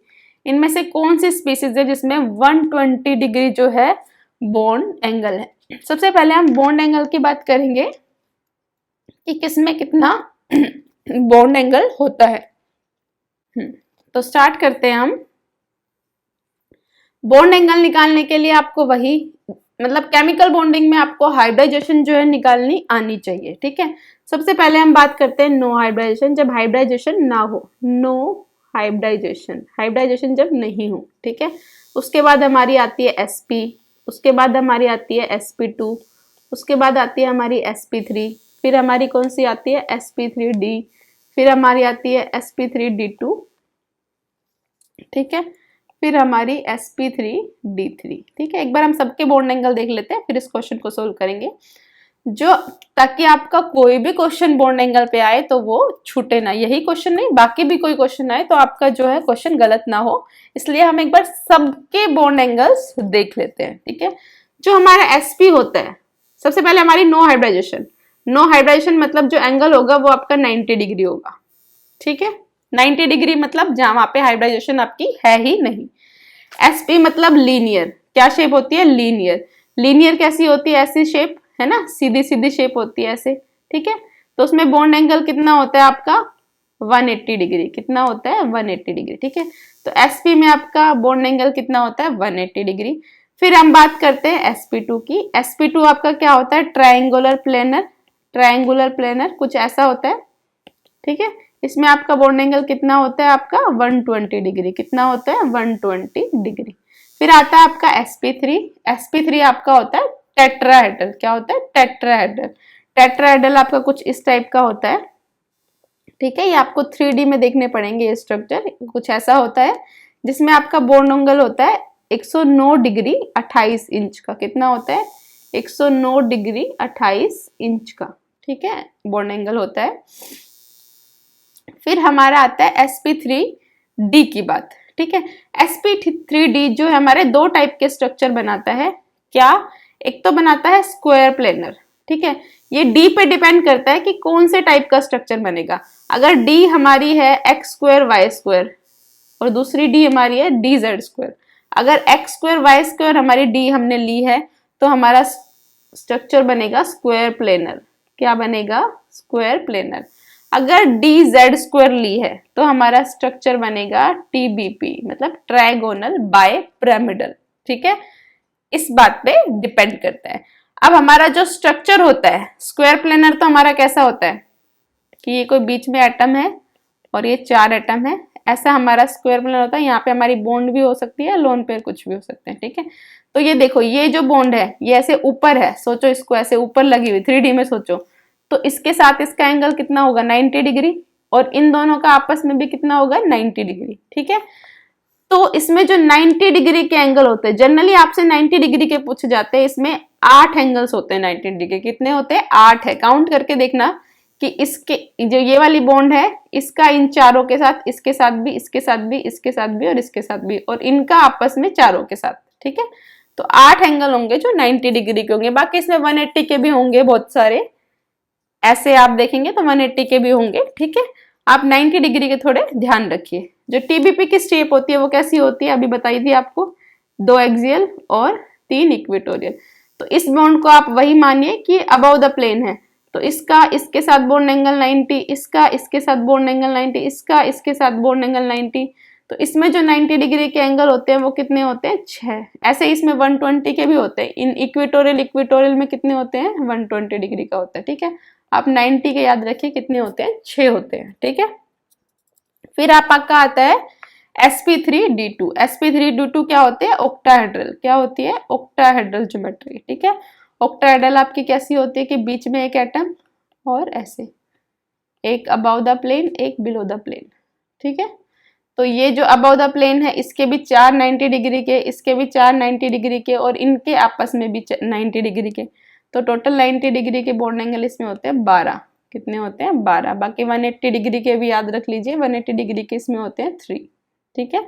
इनमें से कौन सी स्पीसीज है जिसमें 120 डिग्री जो है बॉन्ड एंगल है। सबसे पहले हम बॉन्ड एंगल की बात करेंगे कि किसमें कितना बॉन्ड एंगल होता है। तो स्टार्ट करते हैं हम। बॉन्ड एंगल निकालने के लिए आपको वही मतलब केमिकल बॉन्डिंग में आपको हाइब्रिडाइजेशन जो है निकालनी आनी चाहिए। ठीक है, सबसे पहले हम बात करते हैं नो हाइब्रिडाइजेशन, जब हाइब्रिडाइजेशन ना हो, नो हाइब्रिडाइजेशन, हाइब्रिडाइजेशन जब नहीं हो। ठीक है, उसके बाद हमारी आती है sp, उसके बाद हमारी आती है sp2, उसके बाद आती है हमारी sp3, फिर हमारी कौन सी आती है sp3d, फिर हमारी आती है sp3d2। ठीक है, फिर हमारी sp3d3। ठीक है, एक बार हम सबके बॉन्ड एंगल देख लेते हैं फिर इस क्वेश्चन को सोल्व करेंगे, जो ताकि आपका कोई भी क्वेश्चन बॉन्ड एंगल पे आए तो वो छूटे ना, यही क्वेश्चन नहीं बाकी भी कोई क्वेश्चन आए तो आपका जो है क्वेश्चन गलत ना हो, इसलिए हम एक बार सबके बॉन्ड एंगल्स देख लेते हैं। ठीक है, जो हमारा sp होता है, सबसे पहले हमारी नो हाइब्रिडाइजेशन, नो हाइब्रिडाइजेशन मतलब जो एंगल होगा वो आपका 90 डिग्री होगा। ठीक है, 90 डिग्री मतलब जहां वहां पे हाइब्रिडाइजेशन आपकी है ही नहीं। sp मतलब लीनियर, क्या शेप होती है लीनियर, लीनियर कैसी होती है ऐसी शेप है ना, सीधी सीधी शेप होती है ऐसे। ठीक है, तो उसमें बॉन्ड एंगल कितना होता है आपका 180 डिग्री। कितना होता है? 180 डिग्री। ठीक है, तो sp में आपका बॉन्ड एंगल कितना होता है? 180 डिग्री। फिर हम बात करते हैं sp2 की। sp2 आपका क्या होता है? Triangular planar. ट्रायंगुलर प्लेनर कुछ ऐसा होता है। ठीक है, इसमें आपका बॉन्ड एंगल कितना होता है? आपका 120 डिग्री। कितना होता है? 120 डिग्री। फिर आता है आपका sp3। sp3 आपका होता है टेट्राहेड्रल। क्या होता है? टेट्राहेड्रल। टेट्राहेड्रल आपका कुछ इस टाइप का होता है। ठीक है, ये आपको 3D में देखने पड़ेंगे। ये स्ट्रक्चर कुछ ऐसा होता है जिसमें आपका बॉन्ड एंगल होता है 109 डिग्री 28 इंच का। कितना होता है? 109 डिग्री 28 इंच का। ठीक है, बॉन्ड एंगल होता है। फिर हमारा आता है sp3d की बात। ठीक है, sp3d जो है हमारे दो टाइप के स्ट्रक्चर बनाता है। क्या? एक तो बनाता है स्क्वायर प्लेनर। ठीक है, ये d पे डिपेंड करता है कि कौन से टाइप का स्ट्रक्चर बनेगा। अगर d हमारी है x स्क्वायर y स्क्वायर और दूसरी d हमारी है dz स्क्वायर, अगर x स्क्वायर y स्क्वायर हमारी d हमने ली है तो हमारा स्ट्रक्चर बनेगा स्क्वायर प्लेनर। क्या बनेगा? Square planar. अगर dz स्क्वायर ली है तो हमारा स्ट्रक्चर बनेगा TBP, मतलब ट्रायगोनल बाय पिरामिडल। ठीक है, इस बात पे डिपेंड करता है। अब हमारा जो स्ट्रक्चर होता है स्क्वायर प्लेनर, तो हमारा कैसा होता है कि ये कोई बीच में एटम है और ये 4 एटम है। ऐसा हमारा स्क्वायर प्लेनर होता है। यहाँ पे हमारी बॉन्ड भी हो सकती है, लोन पेयर कुछ भी हो सकते हैं। ठीक है, तो ये देखो, ये जो बॉन्ड है ये ऐसे ऊपर है। सोचो इसको ऐसे ऊपर लगी हुई 3D में सोचो, तो इसके साथ इसका एंगल कितना होगा? 90 डिग्री। और इन दोनों का आपस में भी कितना होगा? 90 डिग्री। ठीक है, तो इसमें जो 90 डिग्री के एंगल होते हैं, जनरली आपसे 90 डिग्री के पूछे जाते हैं। इसमें 8 एंगल्स होते हैं 90 डिग्री। कितने होते हैं? 8 है। काउंट करके देखना कि इसके जो ये वाली बॉन्ड है इसका इन चारों के साथ, इसके साथ भी, इसके साथ भी, इसके साथ भी और इसके साथ भी, और इनका आपस में चारों के साथ। ठीक है, तो 8 एंगल होंगे जो 90 डिग्री के होंगे। बाकी इसमें 180 के भी होंगे बहुत सारे। ऐसे आप देखेंगे तो 180 के भी होंगे। ठीक है, आप 90 डिग्री के थोड़े ध्यान रखिए। जो टीबीपी की शेप होती है वो कैसी होती है? अभी बताई थी आपको, 2 एक्सियल और 3 इक्वेटोरियल। तो इस बॉन्ड को आप वही मानिए कि अबव द प्लेन है, तो इसका इसके साथ बॉन्ड एंगल 90, इसका इसके साथ बॉन्ड एंगल 90, इसका इसके साथ बॉन्ड एंगल 90। तो इसमें जो 90 डिग्री के एंगल होते हैं वो कितने होते हैं? 6। ऐसे इसमें 120 के भी होते हैं। इन इक्वेटोरियल में कितने होते हैं? 120 डिग्री का होता है। ठीक है, आप 90 के याद रखिए कितने होते हैं? 6 होते हैं। ठीक है, फिर आपका आता है sp3d2। sp3d2 क्या होते हैं? ऑक्टाहेड्रल। क्या होती है? Octahedral geometry. ठीक है, ऑक्टाहेड्रल आपकी कैसी होती है कि बीच में एक एटम और ऐसे एक अबव द प्लेन, एक बिलो द प्लेन। ठीक है, तो ये जो अबव द प्लेन है इसके भी 4 90 डिग्री के, इसके भी 4 90 डिग्री के, और इनके आपस में भी 90 डिग्री के। तो टोटल 90 डिग्री के बॉन्ड एंगल इसमें होते हैं 12। कितने होते हैं? 12। बाकी 180 डिग्री के भी याद रख लीजिए, 180 डिग्री के इसमें होते हैं 3। ठीक है,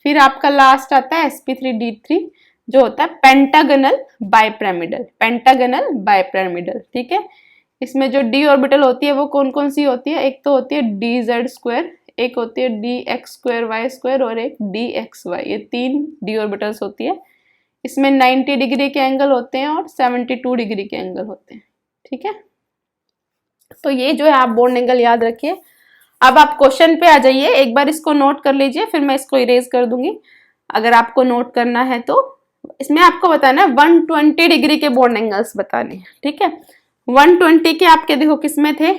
फिर आपका लास्ट आता है sp3d3 जो होता है पेंटागनल बाइपिरामिडल। Pentagonal bipyramidal. ठीक है, इसमें जो d ऑर्बिटल होती है वो कौन कौन सी होती है? एक तो होती है dz स्क्वायर, एक होती है dx स्क्वायर y स्क्वायर और एक dxy। ये 3 d ऑर्बिटल्स होती है। इसमें 90 डिग्री के एंगल होते हैं और 72 डिग्री के एंगल होते हैं। ठीक है, तो ये जो है आप बॉन्ड एंगल याद रखिए। अब आप क्वेश्चन पे आ जाइए, एक बार इसको नोट कर लीजिए, फिर मैं इसको इरेज कर दूंगी अगर आपको नोट करना है तो। इसमें आपको बताना है 120 डिग्री के बॉन्ड एंगल्स बताने हैं। ठीक है, 120 के आपके देखो किसमें थे?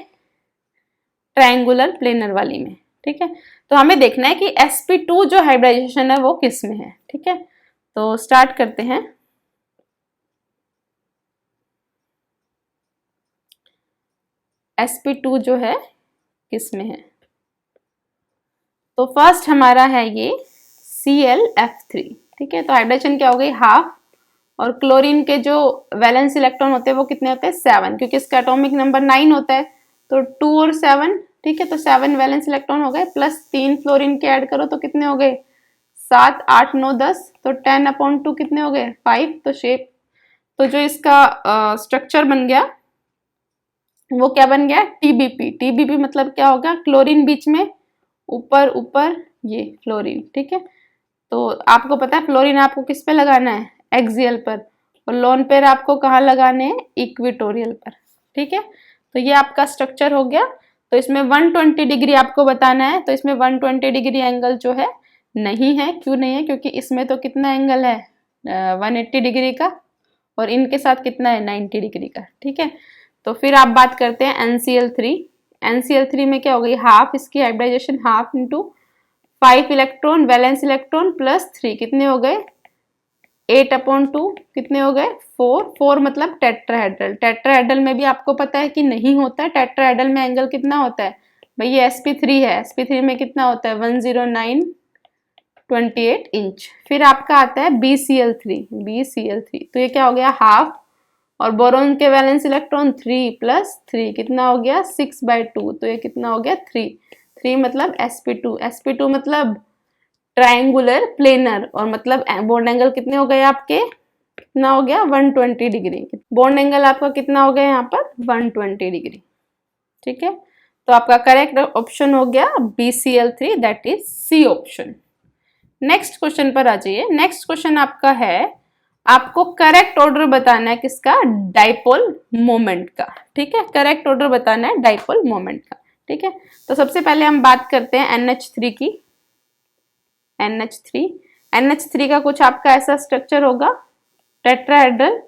ट्रायंगुलर प्लेनर वाली में। ठीक है, तो हमें देखना है कि sp2 जो हाइब्रिडाइजेशन है वो किस में है। ठीक है, तो स्टार्ट करते हैं। sp2 जो है किस में है? तो फर्स्ट हमारा है ये ClF3। ठीक है, तो हाइड्रोजन क्या हो गई? हाफ, और क्लोरीन के जो वैलेंस इलेक्ट्रॉन होते हैं वो कितने होते हैं? 7, क्योंकि इसका एटॉमिक नंबर 9 होता है, तो 2 और 7। ठीक है, तो 7 वैलेंस इलेक्ट्रॉन हो गए, प्लस 3 फ्लोरीन के ऐड करो तो कितने हो गए? 7 8 9 10, तो 10/2 कितने हो गए? 5। तो शेप, तो जो इसका स्ट्रक्चर बन गया वो क्या बन गया? टीबीपी। टीबीपी मतलब क्या होगा? क्लोरीन बीच में, ऊपर ऊपर ये फ्लोरीन। ठीक है, तो आपको पता है फ्लोरीन आपको किस पे लगाना है? एक्सियल पर, और लोन पेयर आपको कहाँ लगाने हैं? इक्वेटोरियल पर। ठीक है, तो ये आपका स्ट्रक्चर हो गया। तो इसमें 120 डिग्री आपको बताना है, तो इसमें 120 डिग्री एंगल जो है नहीं है। क्यों नहीं है? क्योंकि इसमें तो कितना एंगल है 180 डिग्री का, और इनके साथ कितना है 90 डिग्री का। ठीक है, तो फिर आप बात करते हैं NCl3। NCl3 में क्या हो गई, हाफ इसकी hybridisation, half into 5 electron valence electron plus 3 कितने हो गए 8/2 कितने हो गए 4 मतलब टेट्राहेड्रल। टेट्राहेड्रल में भी आपको पता है कि नहीं होता है, टेट्राहेड्रल में एंगल कितना होता है भाई, ये sp3 है, sp3 में कितना होता है 10928 इंच। फिर आपका आता है BCl3, तो ये क्या हो गया हाफ, और बोरोन के वैलेंस इलेक्ट्रॉन 3 प्लस 3 कितना हो गया 6/2, तो ये कितना हो गया 3 मतलब sp2 मतलब ट्रायंगुलर प्लेनर, और मतलब बॉन्ड एंगल कितने हो गए आपके, कितना हो गया 120 डिग्री। बॉन्ड एंगल आपका कितना हो गया यहाँ पर 120 डिग्री। ठीक है, तो आपका करेक्ट ऑप्शन हो गया BCl3, that is C option. Next question पर आ जाइए। नेक्स्ट क्वेश्चन आपका है, आपको करेक्ट ऑर्डर बताना है किसका, डाइपोल मोमेंट का। ठीक है, करेक्ट ऑर्डर बताना है डाइपोल मोमेंट का। ठीक है, तो सबसे पहले हम बात करते हैं NH3 की। NH3 का कुछ आपका ऐसा स्ट्रक्चर होगा टेट्राहेड्रल।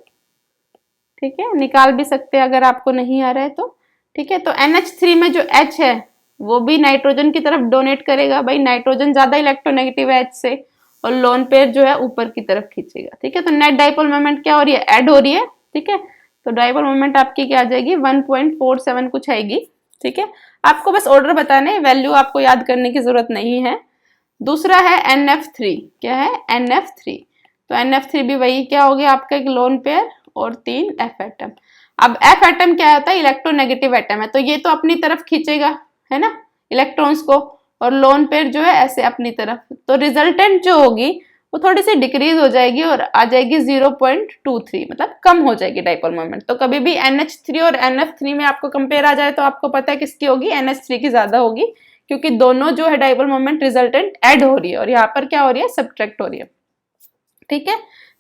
ठीक है, निकाल भी सकते हैं अगर आपको नहीं आ रहा है तो। ठीक है, तो NH3 में जो H है वो भी नाइट्रोजन की तरफ डोनेट करेगा। भाई नाइट्रोजन ज्यादा इलेक्ट्रोनेगेटिव है H से, और लोन पेयर जो है ऊपर की तरफ खींचेगा। ठीक है, तो नेट डाइपोल मोमेंट क्या हो रही है, ऐड हो रही है। ठीक है, तो डाइपोल मोमेंट आपकी क्या आ जाएगी 1.47 कुछ आएगी। ठीक है, आपको बस ऑर्डर बताना है, वैल्यू आपको याद करने की जरूरत नहीं है। दूसरा है NF3, क्या है NF3, तो NF3 भी वही क्या हो गया आपका एक लोन पेयर और 3 F एटम। अब F एटम क्या होता है, इलेक्ट्रोनेगेटिव एटम है, तो ये तो अपनी तरफ खींचेगा है ना इलेक्ट्रॉन्स को, और लोन पेयर जो है ऐसे अपनी तरफ, तो रिजल्टेंट जो होगी वो थोड़ी सी डिक्रीज हो जाएगी और आ जाएगी 0.23, मतलब कम हो जाएगी डाइपोल मोमेंट। तो कभी भी NH3 और NF3 में आपको कंपेयर आ जाए तो आपको पता है किसकी होगी, NH3 की ज्यादा होगी, क्योंकि दोनों जो है डाइपोल मोमेंट रिजल्टेंट ऐड हो रही है और यहाँ पर क्या हो रही है सब्ट्रैक्ट हो रही है। ठीक है,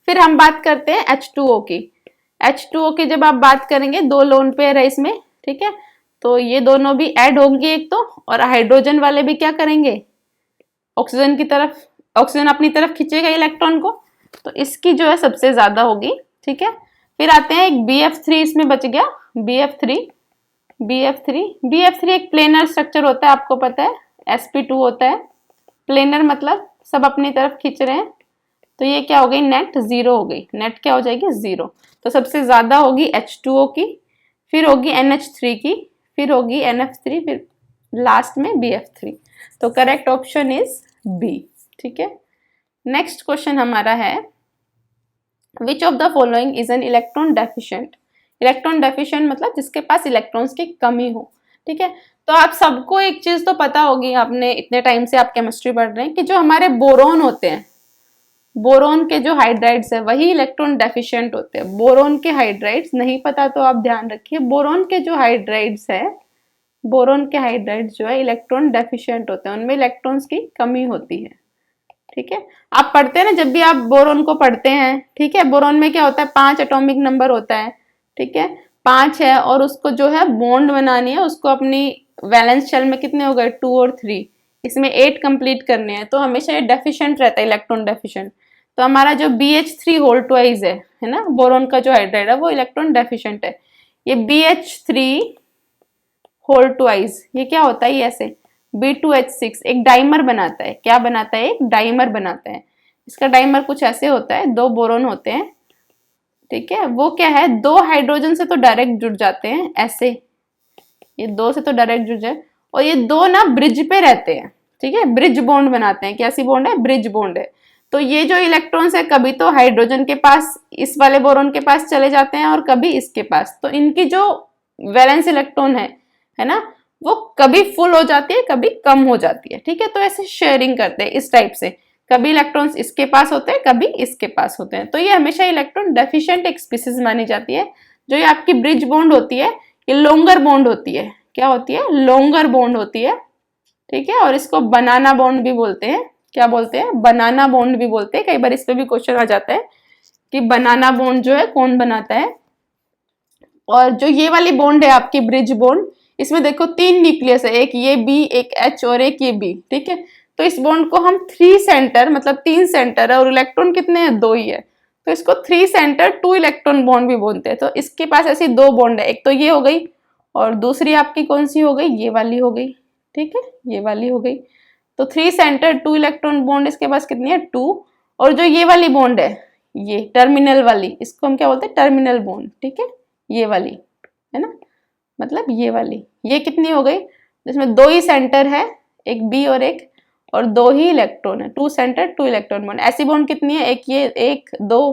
फिर हम बात करते हैं H2O की। H2O की जब आप बात करेंगे, दो लोन पेयर है इसमें। ठीक है, तो ये दोनों भी ऐड होंगे एक तो, और हाइड्रोजन वाले भी क्या करेंगे ऑक्सीजन की तरफ, ऑक्सीजन अपनी तरफ खींचेगा इलेक्ट्रॉन को, तो इसकी जो है सबसे ज्यादा होगी। ठीक है, फिर आते हैं एक BF3 इसमें बच गया, BF3 एक प्लेनर स्ट्रक्चर होता है, आपको पता है sp2 होता है। प्लेनर मतलब सब अपनी तरफ खींच रहे हैं, तो ये क्या हो गई नेट 0 हो गई, नेट क्या हो जाएगी 0। तो सबसे ज्यादा होगी H2O की, फिर होगी NH3 की, फिर होगी NF3, फिर लास्ट में BF3। तो करेक्ट ऑप्शन इज B। ठीक है, नेक्स्ट क्वेश्चन हमारा है, which of the following is an electron deficient. Electron deficient मतलब जिसके पास इलेक्ट्रॉन्स की कमी हो। ठीक है, तो आप सबको एक चीज तो पता होगी, आपने इतने टाइम से आप केमिस्ट्री पढ़ रहे हैं कि जो हमारे बोरोन होते हैं, बोरोन के जो हाइड्राइड्स है वही इलेक्ट्रॉन डेफिशिएंट होते हैं। बोरोन के हाइड्राइड्स नहीं पता तो आप ध्यान रखिए, बोरोन के जो हाइड्राइड्स है, बोरोन के हाइड्राइड्स जो है इलेक्ट्रॉन डेफिशिएंट होते हैं, उनमें इलेक्ट्रॉन्स की कमी होती है। ठीक है, आप पढ़ते हैं ना, जब भी आप बोरोन को पढ़ते हैं, ठीक है, बोरोन में क्या होता है 5 एटॉमिक नंबर होता है। ठीक है, 5 है, और उसको जो है बॉन्ड बनानी है, उसको अपनी वैलेंस शेल में कितने हो गए 2 और 3, इसमें 8 कंप्लीट करने हैं, तो हमेशा ये डेफिशिएंट रहता है, इलेक्ट्रॉन डेफिशिएंट। तो हमारा जो BH3 होल ट्वाइस है ना, बोरोन का जो हाइड्राइड है वो इलेक्ट्रॉन डेफिशिएंट है। ये BH3 होल ट्वाइस ये क्या होता है, ये ऐसे B2H6 एक डाइमर बनाता है। क्या बनाता है, एक डाइमर बनाता है। इसका डाइमर कुछ ऐसे होता है, 2 बोरोन होते हैं। ठीक है, वो क्या है 2 हाइड्रोजन से तो डायरेक्ट जुड़ जाते हैं ऐसे, ये 2 से तो डायरेक्ट जुड़ जाए, और ये 2 ना ब्रिज पे रहते हैं। ठीक है, ब्रिज बॉन्ड बनाते हैं। कैसी बॉन्ड है, ब्रिज बॉन्ड है। तो ये जो इलेक्ट्रॉन्स है कभी तो हाइड्रोजन के पास, इस वाले बोरोन के पास चले जाते हैं, और कभी इसके पास। तो इनकी जो वैलेंस इलेक्ट्रॉन है ना, वो कभी फुल हो जाती है, कभी कम हो जाती है। ठीक है, तो ऐसे शेयरिंग करते हैं इस टाइप से, कभी इलेक्ट्रॉन्स इसके पास होते हैं, कभी इसके पास होते हैं। तो ये हमेशा इलेक्ट्रॉन डेफिशिएंट एक स्पीसीज मानी जाती है। जो ये आपकी ब्रिज बॉन्ड होती है, ये लॉन्गर बॉन्ड होती है। क्या होती है, लॉन्गर बॉन्ड होती है। ठीक है, और इसको बनाना बॉन्ड भी बोलते हैं। क्या बोलते हैं, बनाना बॉन्ड भी बोलते हैं। कई बार इस पे भी क्वेश्चन आ जाता है कि बनाना बॉन्ड जो है कौन बनाता है। और जो ये वाली बॉन्ड है आपकी ब्रिज बॉन्ड, इसमें देखो 3 न्यूक्लियस है, एक ये बी, एक एच और एक ये बी, ठीक है। तो इस बॉन्ड को हम 3 सेंटर मतलब 3 सेंटर है और इलेक्ट्रॉन कितने हैं, 2 ही है, तो इसको 3 सेंटर 2 इलेक्ट्रॉन बॉन्ड भी बोलते हैं। तो इसके पास ऐसी 2 बॉन्ड है, एक तो ये हो गई और दूसरी आपकी कौन सी हो गई, ये वाली हो गई, ठीक है, ये वाली हो गई। तो 3 सेंटर 2 इलेक्ट्रॉन बॉन्ड इसके पास कितनी है, 2। और जो ये वाली बॉन्ड है, ये टर्मिनल वाली, इसको हम क्या बोलते हैं, टर्मिनल बॉन्ड, ठीक है, ये वाली है ना, मतलब ये वाली, ये कितनी हो गई, जिसमें 2 ही सेंटर है, एक बी और 2 ही इलेक्ट्रॉन है, 2 सेंटर 2 इलेक्ट्रॉन बॉन्ड। ऐसी बॉन्ड कितनी है, एक ये, 1 2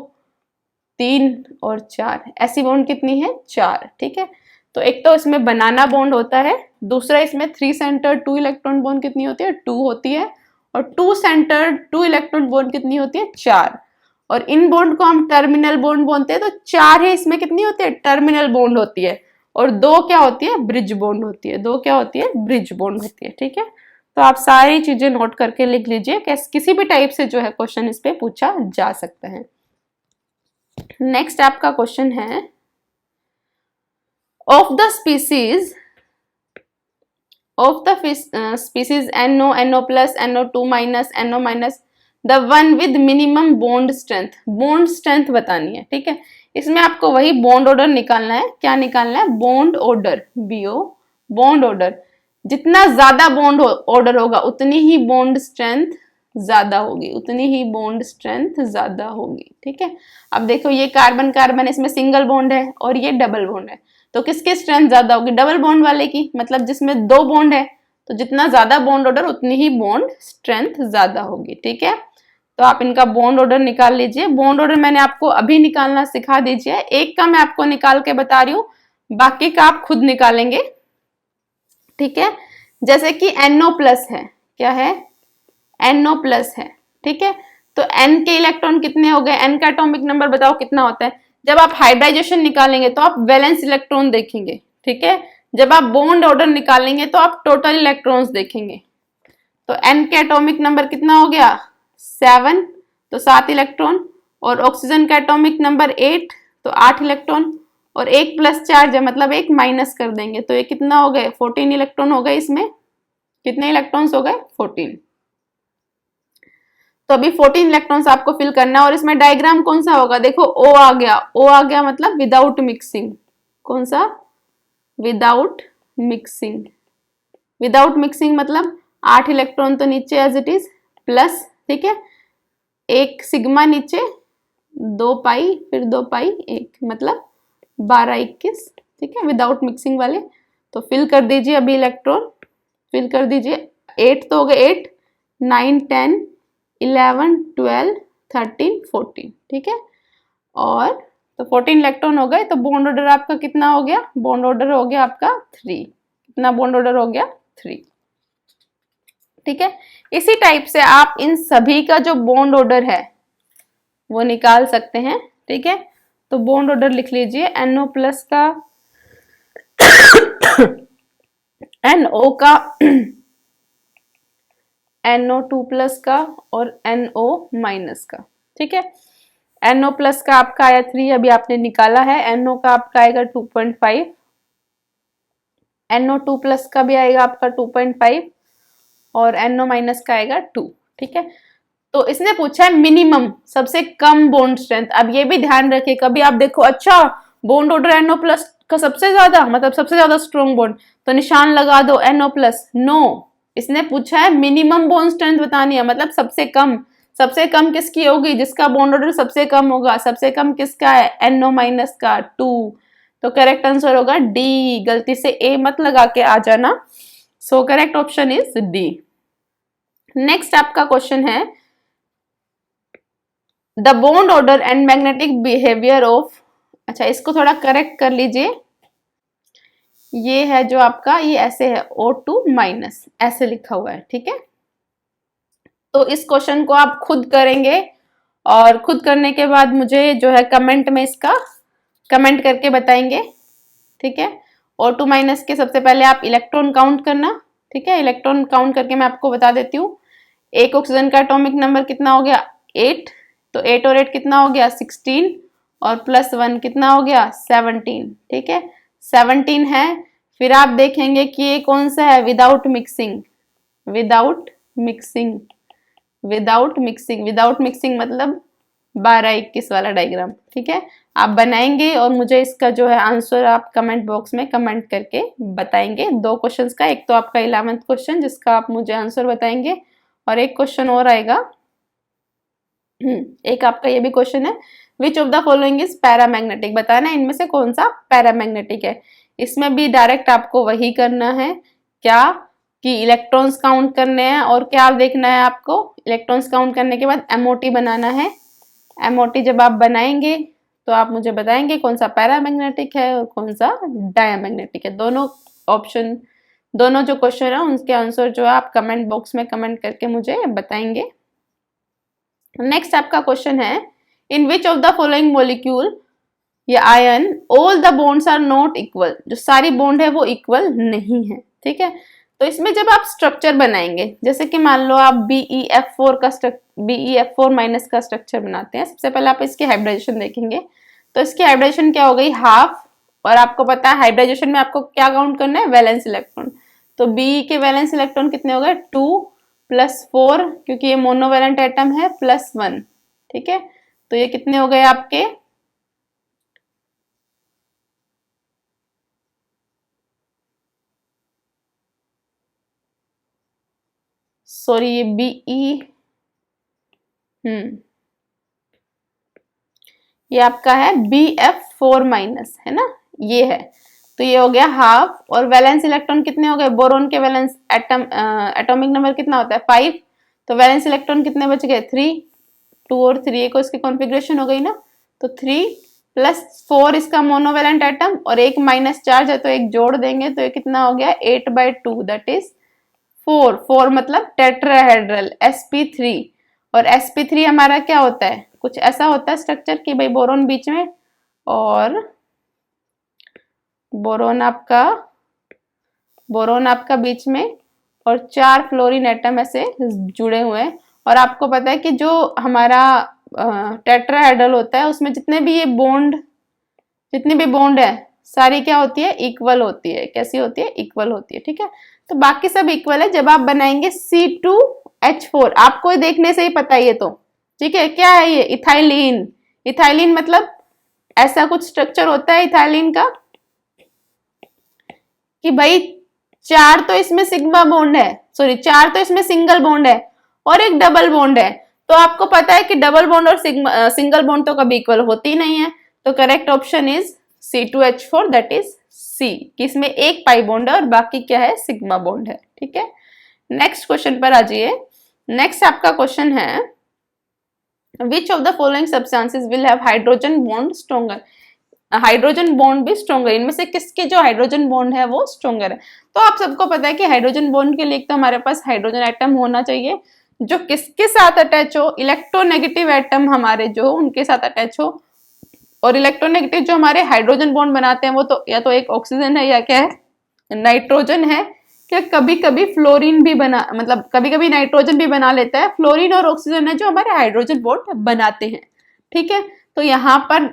3 और 4, ऐसी बॉन्ड कितनी है, 4, ठीक है। तो एक तो इसमें बनाना बॉन्ड होता है, दूसरा इसमें 3 सेंटर 2 इलेक्ट्रॉन बॉन्ड कितनी होती है, 2 होती है, और 2 सेंटर 2 इलेक्ट्रॉन बॉन्ड कितनी होती है, 4। और इन बॉन्ड को हम टर्मिनल बॉन्ड बोलते हैं। तो 4 है, इसमें कितनी होती है, टर्मिनल बॉन्ड होती है, और 2 क्या होती है, ब्रिज बॉन्ड होती है, 2 क्या होती है, ब्रिज बॉन्ड होती है, ठीक है। तो आप सारी चीजें नोट करके लिख लीजिए, किसी भी टाइप से जो है क्वेश्चन इस पे पूछा जा सकता है। नेक्स्ट आपका क्वेश्चन है, of the species NO, NO plus, NO2 minus, NO minus, the one with minimum bond strength, bond strength बतानी है, ठीक है। इसमें आपको वही बॉन्ड ऑर्डर निकालना है, क्या निकालना है, bond order, BO bond order. जितना ज्यादा बॉन्ड ऑर्डर होगा उतनी ही बॉन्ड स्ट्रेंथ ज्यादा होगी, उतनी ही बॉन्ड स्ट्रेंथ ज्यादा होगी, ठीक है। अब देखो ये कार्बन कार्बन, इसमें सिंगल बॉन्ड है और ये डबल बॉन्ड है, तो किसकी स्ट्रेंथ ज्यादा होगी, डबल बॉन्ड वाले की, मतलब जिसमें 2 बॉन्ड है, तो जितना ज्यादा बॉन्ड ऑर्डर उतनी ही बॉन्ड स्ट्रेंथ ज्यादा होगी, ठीक है। तो आप इनका बॉन्ड ऑर्डर निकाल लीजिए। बॉन्ड ऑर्डर मैंने आपको अभी निकालना सिखा दीजिए, एक का मैं आपको निकाल के बता रही हूँ, बाकी का आप खुद निकालेंगे, ठीक है। जैसे कि NO प्लस है, क्या है, NO प्लस है, ठीक है। तो N के इलेक्ट्रॉन कितने हो गए, N का एटॉमिक नंबर बताओ कितना होता है। जब आप हाइब्रिडाइजेशन निकालेंगे तो आप वैलेंस इलेक्ट्रॉन देखेंगे, ठीक है। जब आप बॉन्ड ऑर्डर निकालेंगे तो आप टोटल इलेक्ट्रॉन्स देखेंगे। तो N के एटॉमिक नंबर कितना हो गया, 7, तो 7 इलेक्ट्रॉन, और ऑक्सीजन का एटॉमिक नंबर 8, तो 8 इलेक्ट्रॉन, और एक प्लस चार्ज है मतलब एक माइनस कर देंगे, तो ये कितना हो गए, 14 इलेक्ट्रॉन हो गए। इसमें कितने इलेक्ट्रॉन्स हो गए, 14। तो अभी 14 इलेक्ट्रॉन्स आपको फिल करना है, और इसमें डायग्राम कौन सा होगा, देखो O आ गया, O आ गया मतलब विदाउट मिक्सिंग, कौन सा, विदाउट मिक्सिंग, विदाउट मिक्सिंग मतलब 8 इलेक्ट्रॉन तो नीचे एज इट इज प्लस, ठीक है, एक सिग्मा नीचे, 2 पाई, फिर 2 पाई 1, मतलब 12 21, ठीक है, विदाउट मिक्सिंग वाले। तो फिल कर दीजिए अभी इलेक्ट्रॉन, फिल कर दीजिए। 8 तो हो गए, 8 9 10 11 12 13 14, ठीक है। और तो 14 इलेक्ट्रॉन हो गए, तो बॉन्ड ऑर्डर आपका कितना हो गया, बॉन्ड ऑर्डर हो गया आपका 3, कितना बॉन्ड ऑर्डर हो गया, 3, ठीक है। इसी टाइप से आप इन सभी का जो बॉन्ड ऑर्डर है वो निकाल सकते हैं, ठीक है। तो बॉन्ड ऑर्डर लिख लीजिए, NO प्लस का, NO का, NO2 प्लस का और NO माइनस का, ठीक है। NO प्लस का आपका आया 3, अभी आपने निकाला है। NO का आपका आएगा 2.5, NO2 प्लस का भी आएगा आपका 2.5, और NO माइनस का आएगा 2, ठीक है। तो इसने पूछा है मिनिमम, सबसे कम बॉन्ड स्ट्रेंथ। अब ये भी ध्यान रखिए, कभी आप देखो अच्छा बॉन्ड ऑर्डर NO प्लस का सबसे ज्यादा, मतलब सबसे ज्यादा स्ट्रॉन्ग बॉन्ड, तो निशान लगा दो NO प्लस, नो, इसने पूछा है मिनिमम बॉन्ड स्ट्रेंथ बतानी है, मतलब सबसे कम। सबसे कम किसकी होगी, जिसका बॉन्ड ऑर्डर सबसे कम होगा। सबसे कम किसका है, NO माइनस का 2, तो करेक्ट आंसर होगा डी। गलती से ए मत लगा के आ जाना, सो correct option is D. Next आपका क्वेश्चन है, the bond order and magnetic behaviour of, अच्छा इसको थोड़ा करेक्ट कर लीजिए, ये है जो आपका, ये ऐसे है O2 माइनस, ऐसे लिखा हुआ है, ठीक है। तो इस क्वेश्चन को आप खुद करेंगे, और खुद करने के बाद मुझे जो है कमेंट में इसका कमेंट करके बताएंगे, ठीक है। O2 माइनस के सबसे पहले आप इलेक्ट्रॉन काउंट करना, ठीक है। इलेक्ट्रॉन काउंट करके मैं आपको बता देती हूँ। एक ऑक्सीजन का एटॉमिक नंबर कितना हो गया, 8, तो 8 और 8 कितना हो गया, 16, और +1 कितना हो गया, 17, ठीक है, 17 है। फिर आप देखेंगे कि ये कौन सा है, without mixing, without mixing, without mixing, without mixing मतलब 12-21 वाला डायग्राम। ठीक है, आप बनाएंगे और मुझे इसका जो है आंसर आप कमेंट बॉक्स में कमेंट करके बताएंगे। 2 क्वेश्चंस का, एक तो आपका 11th क्वेश्चन जिसका आप मुझे आंसर बताएंगे, और एक क्वेश्चन और आएगा, एक आपका ये भी क्वेश्चन है, which of the following is paramagnetic, बताना है इनमें से कौन सा पैरामैग्नेटिक है। इसमें भी डायरेक्ट आपको वही करना है, क्या कि इलेक्ट्रॉन्स काउंट करने हैं, और क्या देखना है आपको, इलेक्ट्रॉन्स काउंट करने के बाद एमओटी बनाना है। एमओटी जब आप बनाएंगे तो आप मुझे बताएंगे कौन सा पैरामैग्नेटिक है और कौन सा डायमैग्नेटिक है। दोनों ऑप्शन, दोनों जो क्वेश्चन है उनके आंसर जो है आप कमेंट बॉक्स में कमेंट करके मुझे बताएंगे। नेक्स्ट आपका क्वेश्चन है, in which of the following molecule या ion all the bonds are not equal, जो सारी बॉन्ड है वो इक्वल नहीं है। ठीक है, तो इसमें जब आप स्ट्रक्चर बनाएंगे, जैसे कि मान लो आप BeF4 का BeF4 माइनस का स्ट्रक्चर बनाते हैं, सबसे पहले आप इसकी हाइब्रिडाइजेशन देखेंगे। तो इसकी हाइब्रिडाइजेशन क्या हो गई, हाफ, और आपको पता है हाइब्रिडाइजेशन में आपको क्या काउंट करना है, वैलेंस इलेक्ट्रॉन। तो बी के वैलेंस इलेक्ट्रॉन कितने हो गए, 2 + 4, क्योंकि ये मोनोवैलेंट एटम है, +1। ठीक है, तो ये कितने हो गए आपके, सॉरी ये ये आपका है BF4 माइनस, है ना, ये है। तो ये हो गया हाफ, और वैलेंस इलेक्ट्रॉन कितने हो गए, बोरोन के वैलेंस एटॉमिक नंबर कितना होता है, 5, तो वैलेंस इलेक्ट्रॉन कितने बच गए, 3, 2 और 3 को इसकी कॉन्फ़िगरेशन हो गई ना। तो 3 + 4 इसका मोनोवैलेंट एटम, और एक माइनस चार्ज है तो एक जोड़ देंगे तो ये कितना हो गया, 8/2, दैट इज 4 मतलब टेट्राहेड्रल sp3। और sp3 हमारा क्या होता है, कुछ ऐसा होता है स्ट्रक्चर कि भाई बोरोन बीच में, और बोरोन आपका बीच में, और 4 फ्लोरीन एटम ऐसे जुड़े हुए हैं। और आपको पता है कि जो हमारा टेट्राहेड्रल होता है उसमें जितने भी बॉन्ड है सारी क्या होती है, इक्वल होती है। कैसी होती है, इक्वल होती है। ठीक है, तो बाकी सब इक्वल है। जब आप बनाएंगे C2H4, आपको देखने से ही पता है ये तो, ठीक है, क्या है ये, इथाइलिन। इथाइलिन मतलब ऐसा कुछ स्ट्रक्चर होता है इथाइलिन का कि भाई 4 तो इसमें सिग्मा बॉन्ड है, सॉरी 4 तो इसमें सिंगल बॉन्ड है और एक डबल बॉन्ड है। तो आपको पता है कि डबल बॉन्ड और सिंगल बॉन्ड तो कभी इक्वल होती ही नहीं है। तो correct option is C2H4, that is C, कि इसमें एक पाई बॉन्ड है और बाकी क्या है, सिग्मा बॉन्ड है। ठीक है, नेक्स्ट क्वेश्चन पर आ जाइए। नेक्स्ट आपका क्वेश्चन है, which of the following substances will have hydrogen bond stronger, hydrogen bond भी स्ट्रॉन्गर, इनमें से किसके जो हाइड्रोजन बॉन्ड है वो स्ट्रॉन्गर है। तो आप सबको पता है कि हाइड्रोजन बॉन्ड के लिए तो हमारे पास हाइड्रोजन एटम होना चाहिए जो किसके साथ अटैच हो, इलेक्ट्रोनेगेटिव एटम हमारे जो उनके साथ अटैच हो। और इलेक्ट्रोनेगेटिव जो हमारे हाइड्रोजन बॉन्ड बनाते हैं वो तो या तो एक ऑक्सीजन है या क्या है, नाइट्रोजन है। क्या कभी कभी फ्लोरीन भी बना, मतलब कभी कभी नाइट्रोजन भी बना लेता है। फ्लोरीन और ऑक्सीजन है जो हमारे हाइड्रोजन बॉन्ड बनाते हैं। ठीक है, तो यहाँ पर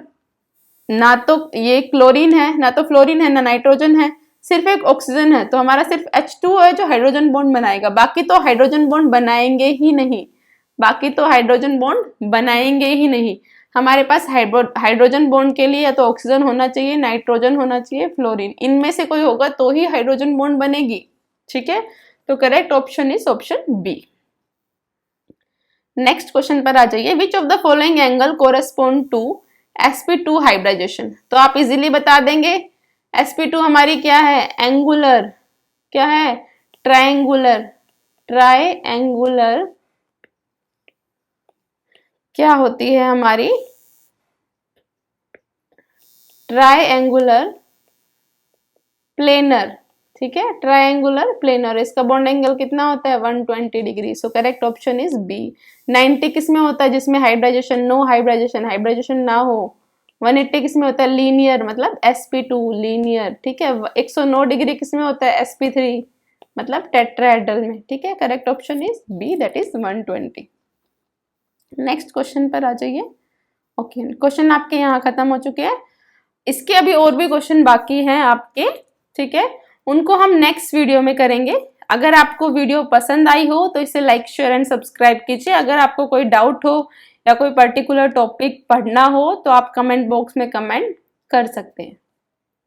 ना तो ये क्लोरीन है, ना तो फ्लोरीन है, ना नाइट्रोजन है, सिर्फ एक ऑक्सीजन है। तो हमारा सिर्फ H2 है जो हाइड्रोजन बॉन्ड बनाएगा, बाकी तो हाइड्रोजन बॉन्ड बनाएंगे ही नहीं, बाकी तो हाइड्रोजन बॉन्ड बनाएंगे ही नहीं। हमारे पास हाइड्रोजन बॉन्ड के लिए या तो ऑक्सीजन होना चाहिए, नाइट्रोजन होना चाहिए, फ्लोरीन, इनमें से कोई होगा तो ही हाइड्रोजन बॉन्ड बनेगी। ठीक है, तो correct option is option B. Next question पर आ जाइए, which of the following angle correspond to sp2 hybridization. तो आप इजीली बता देंगे, sp2 हमारी क्या है, एंगुलर, क्या है, ट्रायंगुलर, क्या होती है हमारी, ट्रायंगुलर प्लेनर। ठीक है, ट्रायंगुलर प्लेनर, इसका बॉन्ड एंगल कितना होता है, 120 degree. So correct option is B. 90 किसमें होता है, जिसमें हाइब्रिडाइजेशन, नो हाइब्रिडाइजेशन ना हो। 180 किसमें होता है, लीनियर, मतलब sp2 लीनियर। ठीक है, 109 डिग्री किसमें होता है, sp3 मतलब टेट्राहेड्रल में। ठीक है, correct option is B, that is 120। Next question पर आ जाइए। ओके, क्वेश्चन आपके यहाँ खत्म हो चुके हैं, इसके अभी और भी क्वेश्चन बाकी हैं आपके। ठीक है, उनको हम नेक्स्ट वीडियो में करेंगे। अगर आपको वीडियो पसंद आई हो तो इसे लाइक शेयर एंड सब्सक्राइब कीजिए। अगर आपको कोई डाउट हो या कोई पर्टिकुलर टॉपिक पढ़ना हो तो आप कमेंट बॉक्स में कमेंट कर सकते हैं।